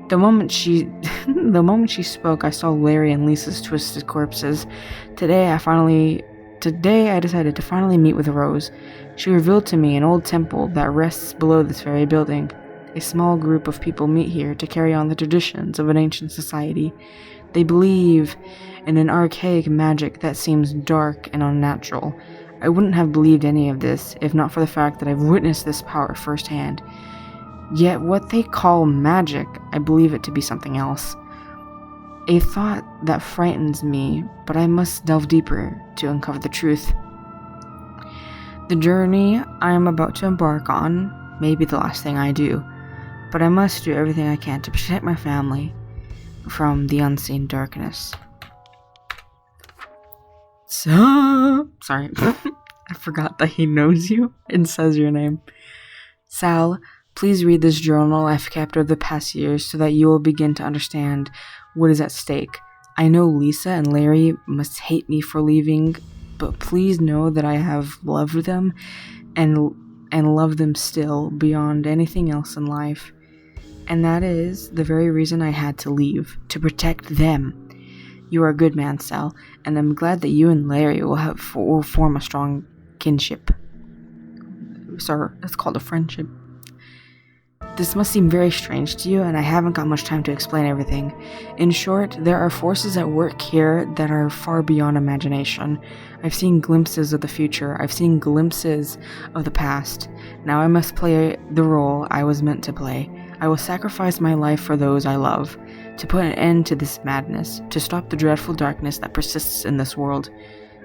[SPEAKER 1] The moment she spoke, I saw Larry and Lisa's twisted corpses. Today I decided to finally meet with Rose. She revealed to me an old temple that rests below this very building. A small group of people meet here to carry on the traditions of an ancient society. They believe in an archaic magic that seems dark and unnatural. I wouldn't have believed any of this if not for the fact that I've witnessed this power firsthand. Yet what they call magic, I believe it to be something else. A thought that frightens me, but I must delve deeper to uncover the truth. The journey I am about to embark on may be the last thing I do, but I must do everything I can to protect my family from the unseen darkness. So, sorry, I forgot that he knows you and says your name. Sal, please read this journal I've kept over the past years so that you will begin to understand what is at stake. I know Lisa and Larry must hate me for leaving, but please know that I have loved them and love them still beyond anything else in life. And that is the very reason I had to leave, to protect them. You are a good man, Sal, and I'm glad that you and Larry will form a strong kinship. Sorry, it's called a friendship. This must seem very strange to you, and I haven't got much time to explain everything. In short, there are forces at work here that are far beyond imagination. I've seen glimpses of the future. I've seen glimpses of the past. Now I must play the role I was meant to play. I will sacrifice my life for those I love, to put an end to this madness, to stop the dreadful darkness that persists in this world.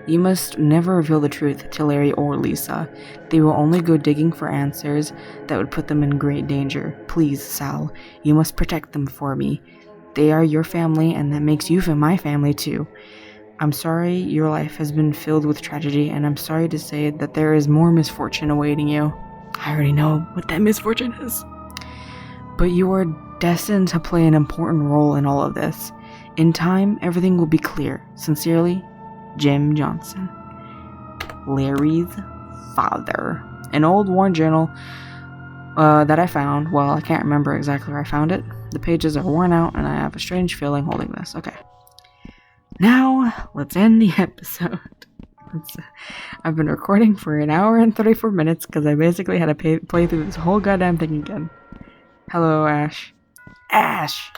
[SPEAKER 1] You must never reveal the truth to Larry or Lisa. They will only go digging for answers that would put them in great danger. Please, Sal, you must protect them for me. They are your family, and that makes you my family too. I'm sorry your life has been filled with tragedy, and I'm sorry to say that there is more misfortune awaiting you. I already know what that misfortune is. But you are destined to play an important role in all of this. In time, everything will be clear. Sincerely, Jim Johnson. Larry's father. An old worn journal that I found. Well, I can't remember exactly where I found it. The pages are worn out, and I have a strange feeling holding this. Okay. Now, let's end the episode. I've been recording for an hour and 34 minutes because I basically had to play through this whole goddamn thing again. Hello, Ash. Ash!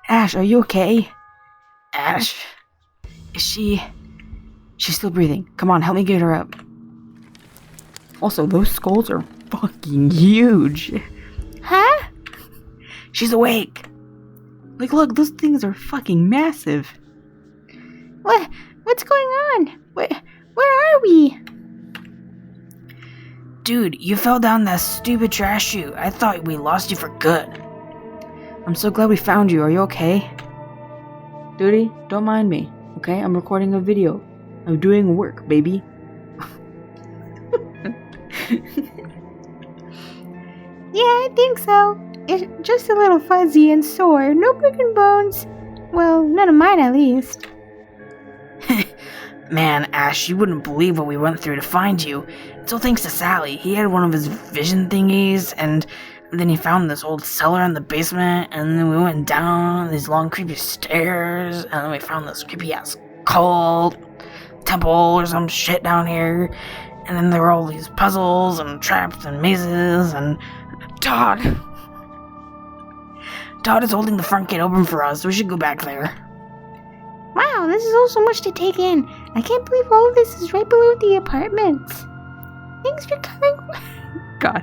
[SPEAKER 1] Ash, are you okay? Ash? She's still breathing. Come on, help me get her up. Also, those skulls are fucking huge.
[SPEAKER 2] Huh?
[SPEAKER 1] She's awake. Like, look, those things are fucking massive.
[SPEAKER 2] What's going on? Where are we?
[SPEAKER 1] Dude, you fell down that stupid trash chute. I thought we lost you for good. I'm so glad we found you. Are you okay? Duty, don't mind me, okay? I'm recording a video. I'm doing work, baby.
[SPEAKER 2] Yeah, I think so. It's just a little fuzzy and sore. No broken bones. Well, none of mine at least.
[SPEAKER 1] Man, Ash, you wouldn't believe what we went through to find you. It's all thanks to Sally. He had one of his vision thingies, and then he found this old cellar in the basement, and then we went down these long creepy stairs, and then we found this creepy ass cult temple or some shit down here, and then there were all these puzzles and traps and mazes, and Todd is holding the front gate open for us, so we should go back there.
[SPEAKER 2] Wow, this is all so much to take in. I can't believe all of this is right below the apartments. Thanks for coming.
[SPEAKER 1] God,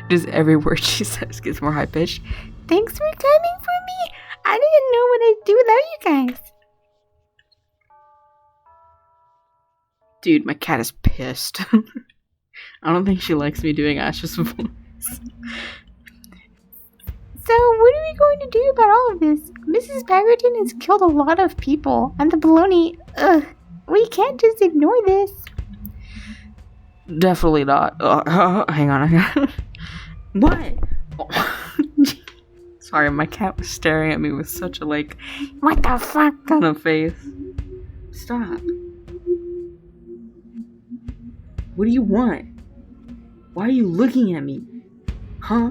[SPEAKER 1] just every word she says gets more high-pitched.
[SPEAKER 2] Thanks for coming for me. I didn't know what I'd do without you guys.
[SPEAKER 1] Dude, my cat is pissed. I don't think she likes me doing Ash's voice.
[SPEAKER 2] So, what are we going to do about all of this? Mrs. Baggerton has killed a lot of people, and the Bologna, we can't just ignore this.
[SPEAKER 1] Definitely not. Hang on. What? Sorry, my cat was staring at me with such a what the fuck kind of face. Stop. What do you want? Why are you looking at me? Huh?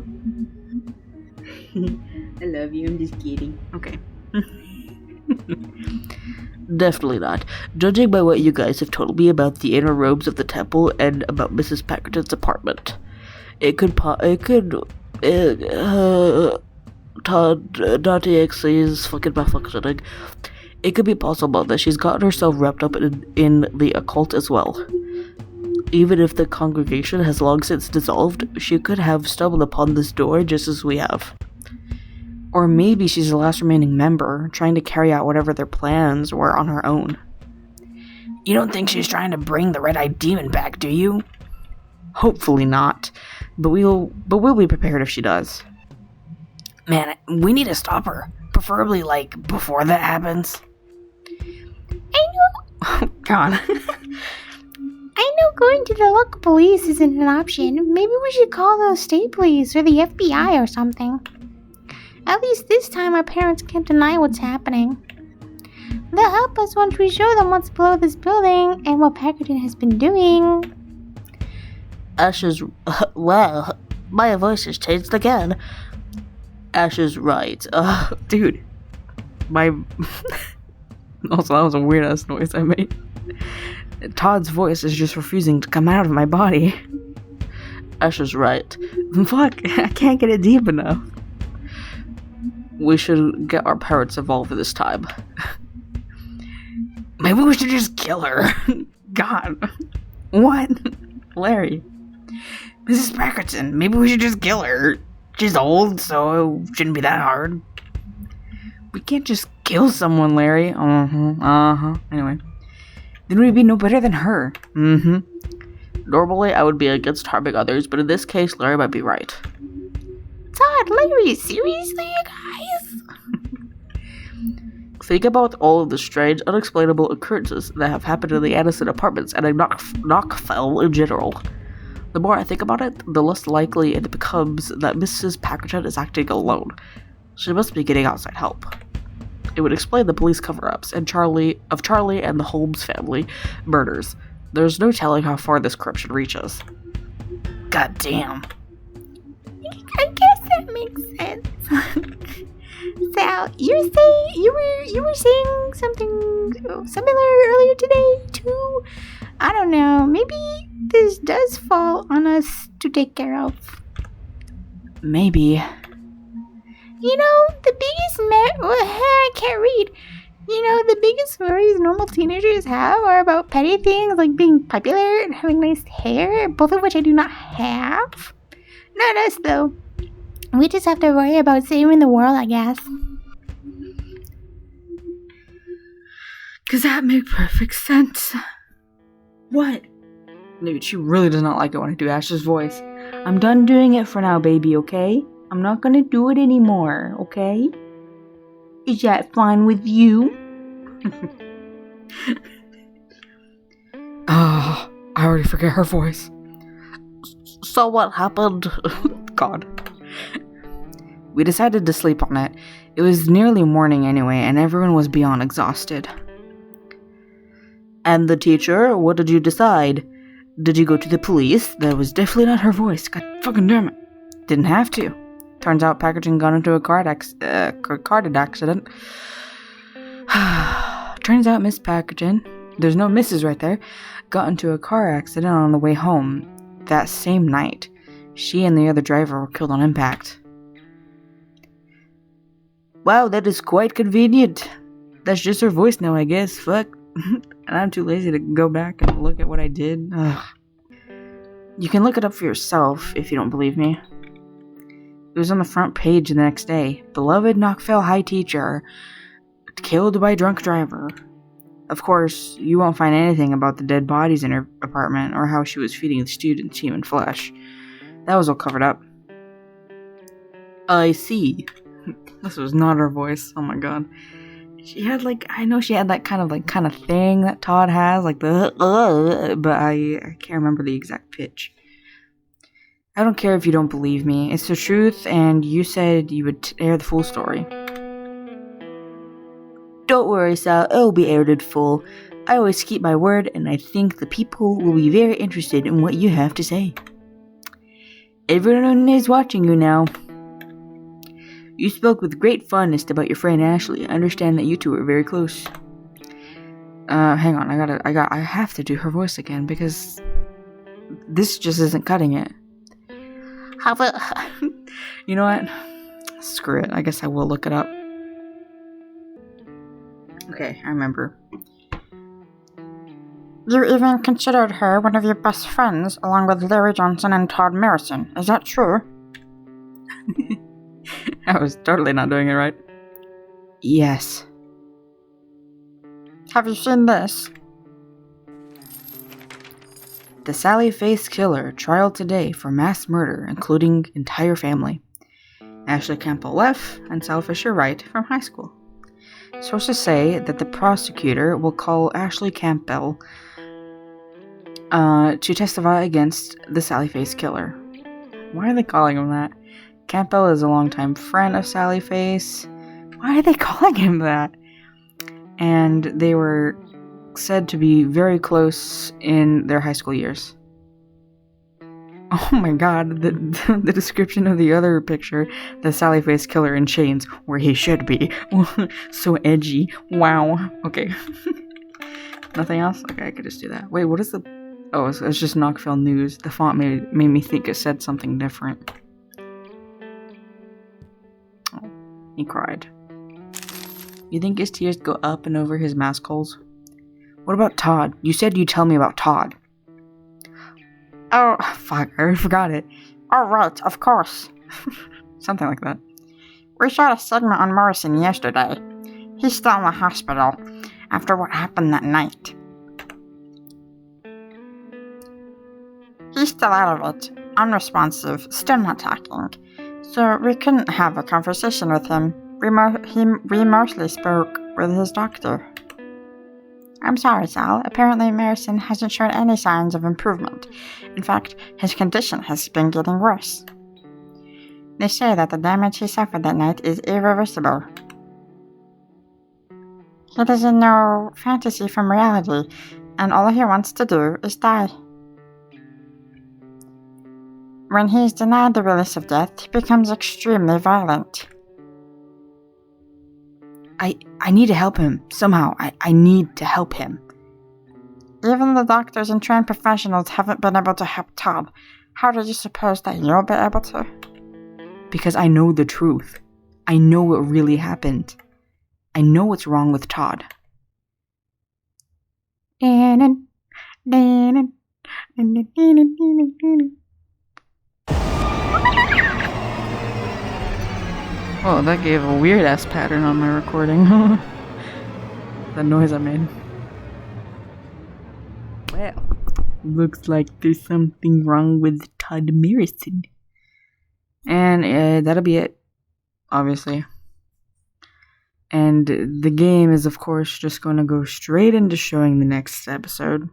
[SPEAKER 1] I love you, I'm just kidding. Okay.
[SPEAKER 3] Definitely not. Judging by what you guys have told me about the inner robes of the temple and about Mrs. Packerton's apartment, .exe is fucking malfunctioning. It could be possible that she's gotten herself wrapped up in the occult as well. Even if the congregation has long since dissolved, she could have stumbled upon this door just as we have.
[SPEAKER 1] Or maybe she's the last remaining member, trying to carry out whatever their plans were on her own.
[SPEAKER 4] You don't think she's trying to bring the red-eyed demon back, do you?
[SPEAKER 1] Hopefully not, but we'll be prepared if she does.
[SPEAKER 4] Man, we need to stop her. Preferably, before that happens.
[SPEAKER 2] I know.
[SPEAKER 1] Oh, God.
[SPEAKER 2] I know going to the local police isn't an option. Maybe we should call the state police or the FBI or something. At least this time our parents can't deny what's happening. They'll help us once we show them what's below this building and what Packerton has been doing.
[SPEAKER 3] Ash is... well, my voice has changed again. Ash is right.
[SPEAKER 1] Dude. Also, that was a weird-ass noise I made. Todd's voice is just refusing to come out of my body.
[SPEAKER 3] Ash is right.
[SPEAKER 1] Fuck, I can't get it deep enough.
[SPEAKER 3] We should get our parents involved this time.
[SPEAKER 4] Maybe we should just kill her.
[SPEAKER 1] God. What? Larry.
[SPEAKER 4] Mrs. Packerton, maybe we should just kill her. She's old, so it shouldn't be that hard.
[SPEAKER 1] We can't just kill someone, Larry. Anyway. Then we'd be no better than her.
[SPEAKER 3] Normally, I would be against harming others, but in this case, Larry might be right.
[SPEAKER 2] Todd, Larry, seriously, you guys?
[SPEAKER 3] Think about all of the strange, unexplainable occurrences that have happened in the Addison apartments and in Knockfell in general. The more I think about it, the less likely it becomes that Mrs. Packerton is acting alone. She must be getting outside help. It would explain the police cover-ups and Charlie and the Holmes family murders. There's no telling how far this corruption reaches.
[SPEAKER 4] God damn.
[SPEAKER 2] I guess that makes sense. Sal, you were saying something similar earlier today too. I don't know. Maybe this does fall on us to take care of.
[SPEAKER 1] Maybe.
[SPEAKER 2] You know, the biggest I can't read. You know, the biggest worries normal teenagers have are about petty things like being popular and having nice hair, both of which I do not have. Not us, though. We just have to worry about saving the world, I guess.
[SPEAKER 1] Does that make perfect sense? What? Dude, she really does not like it when I do Ash's voice. I'm done doing it for now, baby, okay? I'm not gonna do it anymore, okay? Is that fine with you? Oh, I already forget her voice.
[SPEAKER 3] So what happened?
[SPEAKER 1] God. We decided to sleep on it. It was nearly morning anyway, and everyone was beyond exhausted.
[SPEAKER 3] And the teacher, what did you decide? Did you go to the police?
[SPEAKER 1] That was definitely not her voice. God fucking damn it. Didn't have to. Turns out Packerton got into a car accident. Turns out Miss Packerton, there's no misses right there, got into a car accident on the way home that same night. She and the other driver were killed on impact. Wow, that is quite convenient. That's just her voice now, I guess. Fuck. And I'm too lazy to go back and look at what I did. Ugh. You can look it up for yourself if you don't believe me. It was on the front page the next day. Beloved Knockfell High teacher killed by drunk driver. Of course, you won't find anything about the dead bodies in her apartment or how she was feeding the students human flesh. That was all covered up.
[SPEAKER 3] I see.
[SPEAKER 1] This was not her voice. Oh my god. She had I know she had that kind of thing that Todd has, but I can't remember the exact pitch. I don't care if you don't believe me. It's the truth, and you said you would air the full story. Don't worry, Sal. It'll be aired in full. I always keep my word, and I think the people will be very interested in what you have to say. Everyone is watching you now. You spoke with great fondness about your friend Ashley. I understand that you two are very close. Hang on. I have to do her voice again because this just isn't cutting it. You know what? Screw it. I guess I will look it up. Okay, I remember.
[SPEAKER 2] You even considered her one of your best friends, along with Larry Johnson and Todd Marison. Is that true?
[SPEAKER 1] I was totally not doing it right. Yes.
[SPEAKER 2] Have you seen this?
[SPEAKER 1] The Sally Face Killer, trial today for mass murder, including entire family. Ashley Campbell Leff and Sal Fisher Wright from high school. Sources say that the prosecutor will call Ashley Campbell to testify against the Sally Face Killer. Why are they calling him that? Campbell is a longtime friend of Sally Face. Why are they calling him that? And they were said to be very close in their high school years. Oh my god, the description of the other picture, the Sally Face Killer in chains, where he should be. So edgy. Wow. Okay. Nothing else? Okay, I could just do that. Wait, what is the... Oh, it's just Knoxville News. The font made me think it said something different. Oh, he cried. You think his tears go up and over his mask holes? What about Todd? You said you'd tell me about Todd.
[SPEAKER 2] Oh,
[SPEAKER 1] fuck, I already forgot it.
[SPEAKER 2] Oh, right, of course.
[SPEAKER 1] Something like that.
[SPEAKER 2] We shot a segment on Morrison yesterday. He's still in the hospital after what happened that night. He's still out of it, unresponsive, still not talking. So we couldn't have a conversation with him. We mostly spoke with his doctor. I'm sorry, Sal. Apparently, Marison hasn't shown any signs of improvement. In fact, his condition has been getting worse. They say that the damage he suffered that night is irreversible. He doesn't know fantasy from reality, and all he wants to do is die. When he is denied the release of death, he becomes extremely violent.
[SPEAKER 1] I need to help him. Somehow. I need to help him.
[SPEAKER 2] Even the doctors and trained professionals haven't been able to help Todd. How do you suppose that you'll be able to?
[SPEAKER 1] Because I know the truth. I know what really happened. I know what's wrong with Todd. Oh, that gave a weird-ass pattern on my recording. That noise I made. Well, looks like there's something wrong with Todd Marison. And that'll be it, obviously. And the game is, of course, just going to go straight into showing the next episode,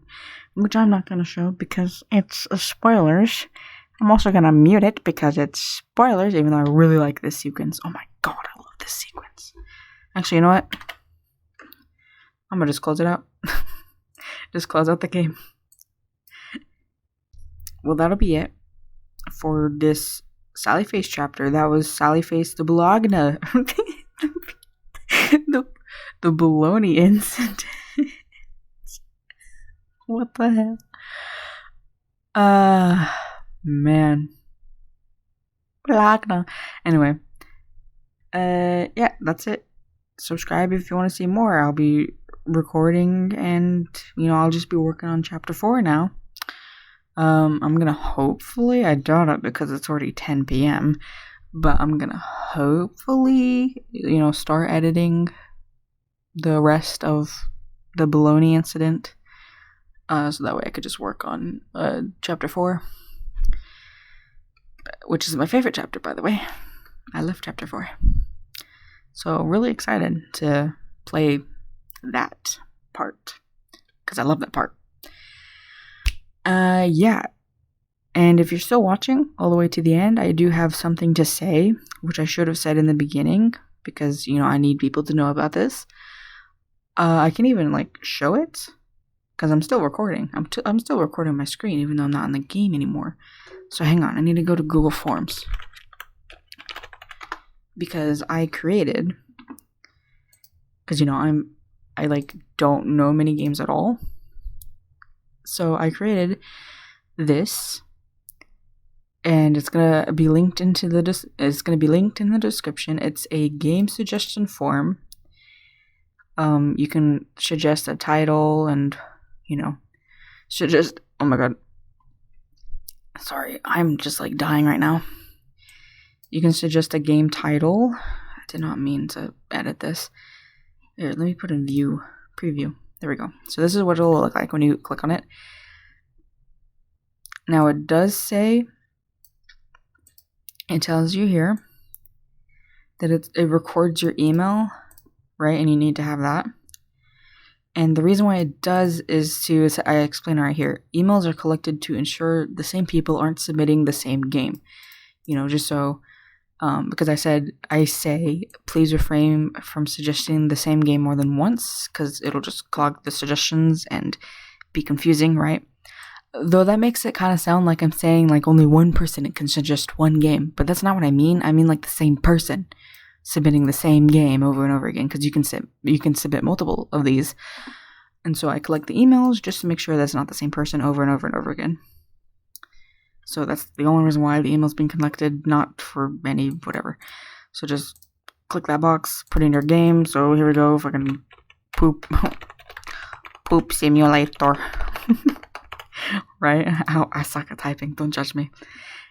[SPEAKER 1] which I'm not going to show because it's spoilers. I'm also going to mute it because it's spoilers, even though I really like this sequence. Oh my god, I love this sequence. Actually, you know what? I'm going to just close it out. Just close out the game. Well, that'll be it for this Sally Face chapter. That was Sally Face the Bologna. the Bologna incident. What the hell? Man. Bologna. Anyway. Yeah, that's it. Subscribe if you want to see more. I'll be recording and, I'll just be working on chapter 4 now. I'm gonna hopefully, I doubt it because it's already 10 p.m., but I'm gonna hopefully, start editing the rest of the Bologna incident, so that way I could just work on chapter 4, which is my favorite chapter, by the way. I love chapter 4. So really excited to play that part, because I love that part. Yeah. And if you're still watching all the way to the end, I do have something to say, which I should have said in the beginning, because, you know, I need people to know about this. I can even, like, show it, because I'm still recording. I'm still recording my screen, even though I'm not in the game anymore. So hang on, I need to go to Google Forms. Because I created, because, you know, I like, don't know many games at all. So I created this, and it's gonna be linked in the description. It's a game suggestion form. You can suggest a title and, you know, suggest. Oh my god, sorry, I'm just like dying right now. You can suggest a game title. I did not mean to edit this. Here, let me put in preview. There we go. So this is what it'll look like when you click on it. Now it does say, it tells you here that it records your email, right? And you need to have that. And the reason why it does is I explain right here. Emails are collected to ensure the same people aren't submitting the same game. You know, just so, because I say, please refrain from suggesting the same game more than once, because it'll just clog the suggestions and be confusing, right? Though that makes it kind of sound like I'm saying like only one person can suggest one game, but that's not what I mean. I mean like the same person submitting the same game over and over again, because you can submit multiple of these. And so I collect the emails just to make sure that's not the same person over and over and over again. So that's the only reason why the email's being collected, not for any whatever. So just click that box, put in your game. So here we go, fucking poop simulator. Right? I suck at typing, don't judge me.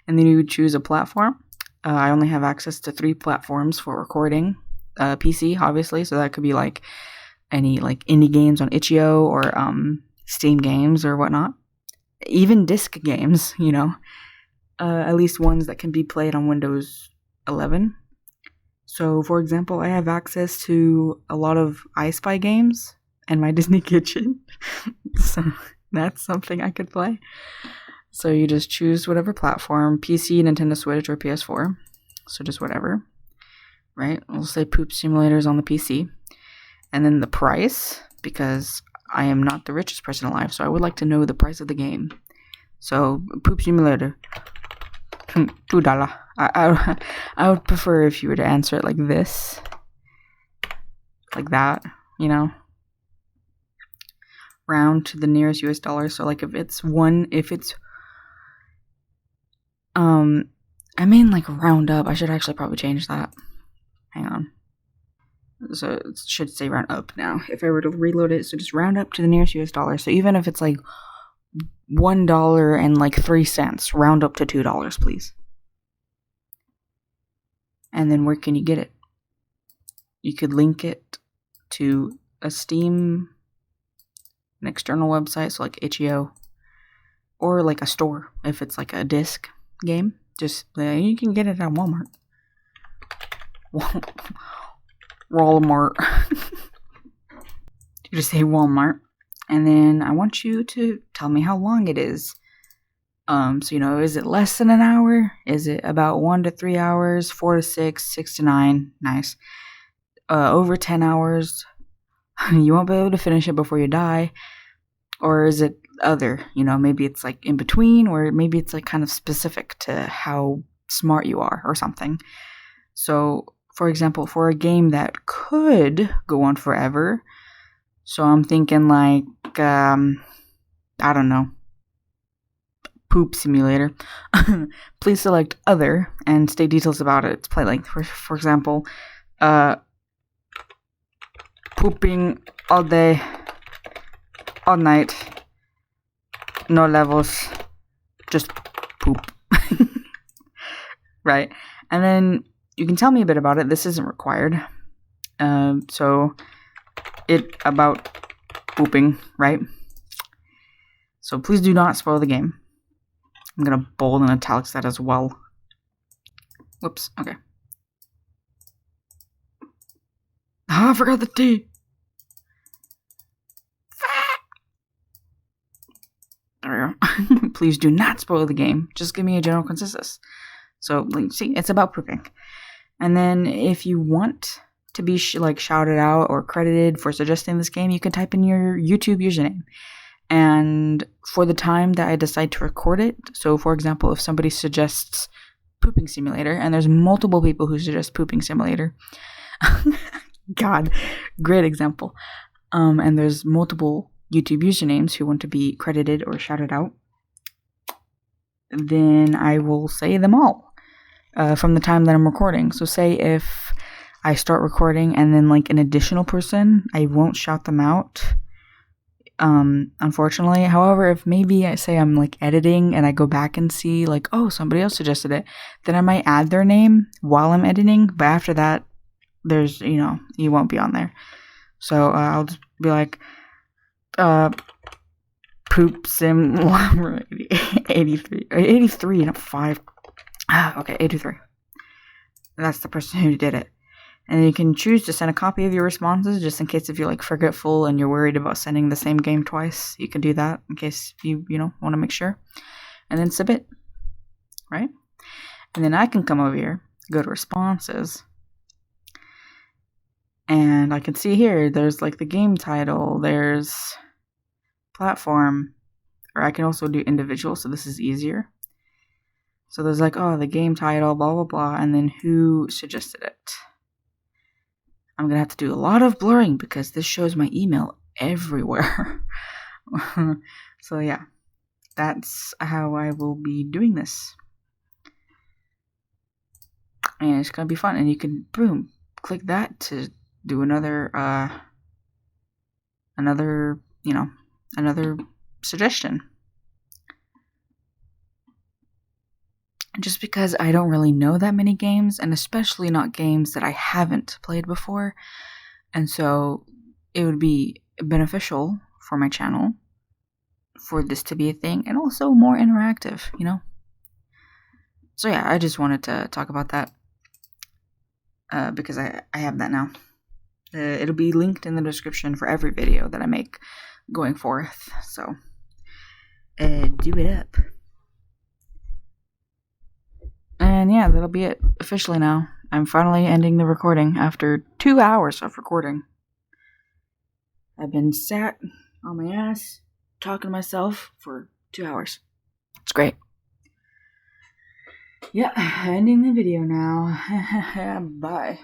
[SPEAKER 1] And then you would choose a platform. I only have access to 3 platforms for recording. PC, obviously, so that could be like any like indie games on itch.io or Steam games or whatnot. Even disc games, you know. At least ones that can be played on Windows 11. So, for example, I have access to a lot of I Spy games and my Disney Kitchen. So that's something I could play. So you just choose whatever platform, PC, Nintendo Switch, or PS4. So just whatever, right? We'll say Poop Simulator is on the PC. And then the price, because I am not the richest person alive, so I would like to know the price of the game. So Poop Simulator, $2. I would prefer if you were to answer it like this. Like that, you know? Round to the nearest US dollar. So like I mean like round up. I should actually probably change that. Hang on. So it should say round up now. If I were to reload it, so just round up to the nearest US dollar. So even if it's like $1 and like 3 cents, round up to $2, please. And then where can you get it? You could link it to a Steam, an external website, so like itch.io, or like a store if it's like a disc game. Just you can get it at Walmart. Walmart. You just say Walmart, and then I want you to tell me how long it is. So you know, is it less than an hour? Is it about 1 to 3 hours? 4 to 6, 6 to 9? Nice. Over 10 hours. You won't be able to finish it before you die. Or is it other? You know, maybe it's like in between, or maybe it's like kind of specific to how smart you are or something. So, for example, for a game that could go on forever, so I'm thinking like, I don't know, Poop Simulator. Please select other and state details about its play length. For example, pooping all day, all night, no levels, just poop. Right? And then you can tell me a bit about it. This isn't required. So it about pooping, right? So please do not spoil the game. I'm gonna bold and italics that as well. Whoops, okay. Ah, I forgot the T. There we go.
[SPEAKER 4] Please do not spoil the game. Just give me a general consensus. So, see, it's about pooping. And then if you want to be shouted out or credited for suggesting this game, you can type in your YouTube username. And for the time that I decide to record it, so for example, if somebody suggests Pooping Simulator, and there's multiple people who suggest Pooping Simulator, God, great example. And there's multiple YouTube usernames who want to be credited or shouted out, then I will say them all from the time that I'm recording. So say if I start recording and then an additional person, I won't shout them out, unfortunately. However, if maybe I say I'm editing and I go back and see oh, somebody else suggested it, then I might add their name while I'm editing. But after that, there's you won't be on there. So I'll just be Poop Sim 83, not 5. Okay, 83. That's the person who did it. And you can choose to send a copy of your responses just in case if you're forgetful and you're worried about sending the same game twice. You can do that in case you want to make sure. And then submit. Right? And then I can come over here, go to responses. And I can see here, there's the game title, there's platform, or I can also do individual, so this is easier. So there's oh, the game title, blah, blah, blah, and then who suggested it. I'm going to have to do a lot of blurring because this shows my email everywhere. So yeah, that's how I will be doing this. And it's going to be fun, and you can, boom, click that to do another suggestion. Just because I don't really know that many games, and especially not games that I haven't played before, and so it would be beneficial for my channel for this to be a thing, and also more interactive, So yeah, I just wanted to talk about that because I have that now. It'll be linked in the description for every video that I make going forth. So, do it up. And yeah, that'll be it officially now. I'm finally ending the recording after 2 hours of recording. I've been sat on my ass talking to myself for 2 hours. It's great. Yeah, ending the video now. Bye.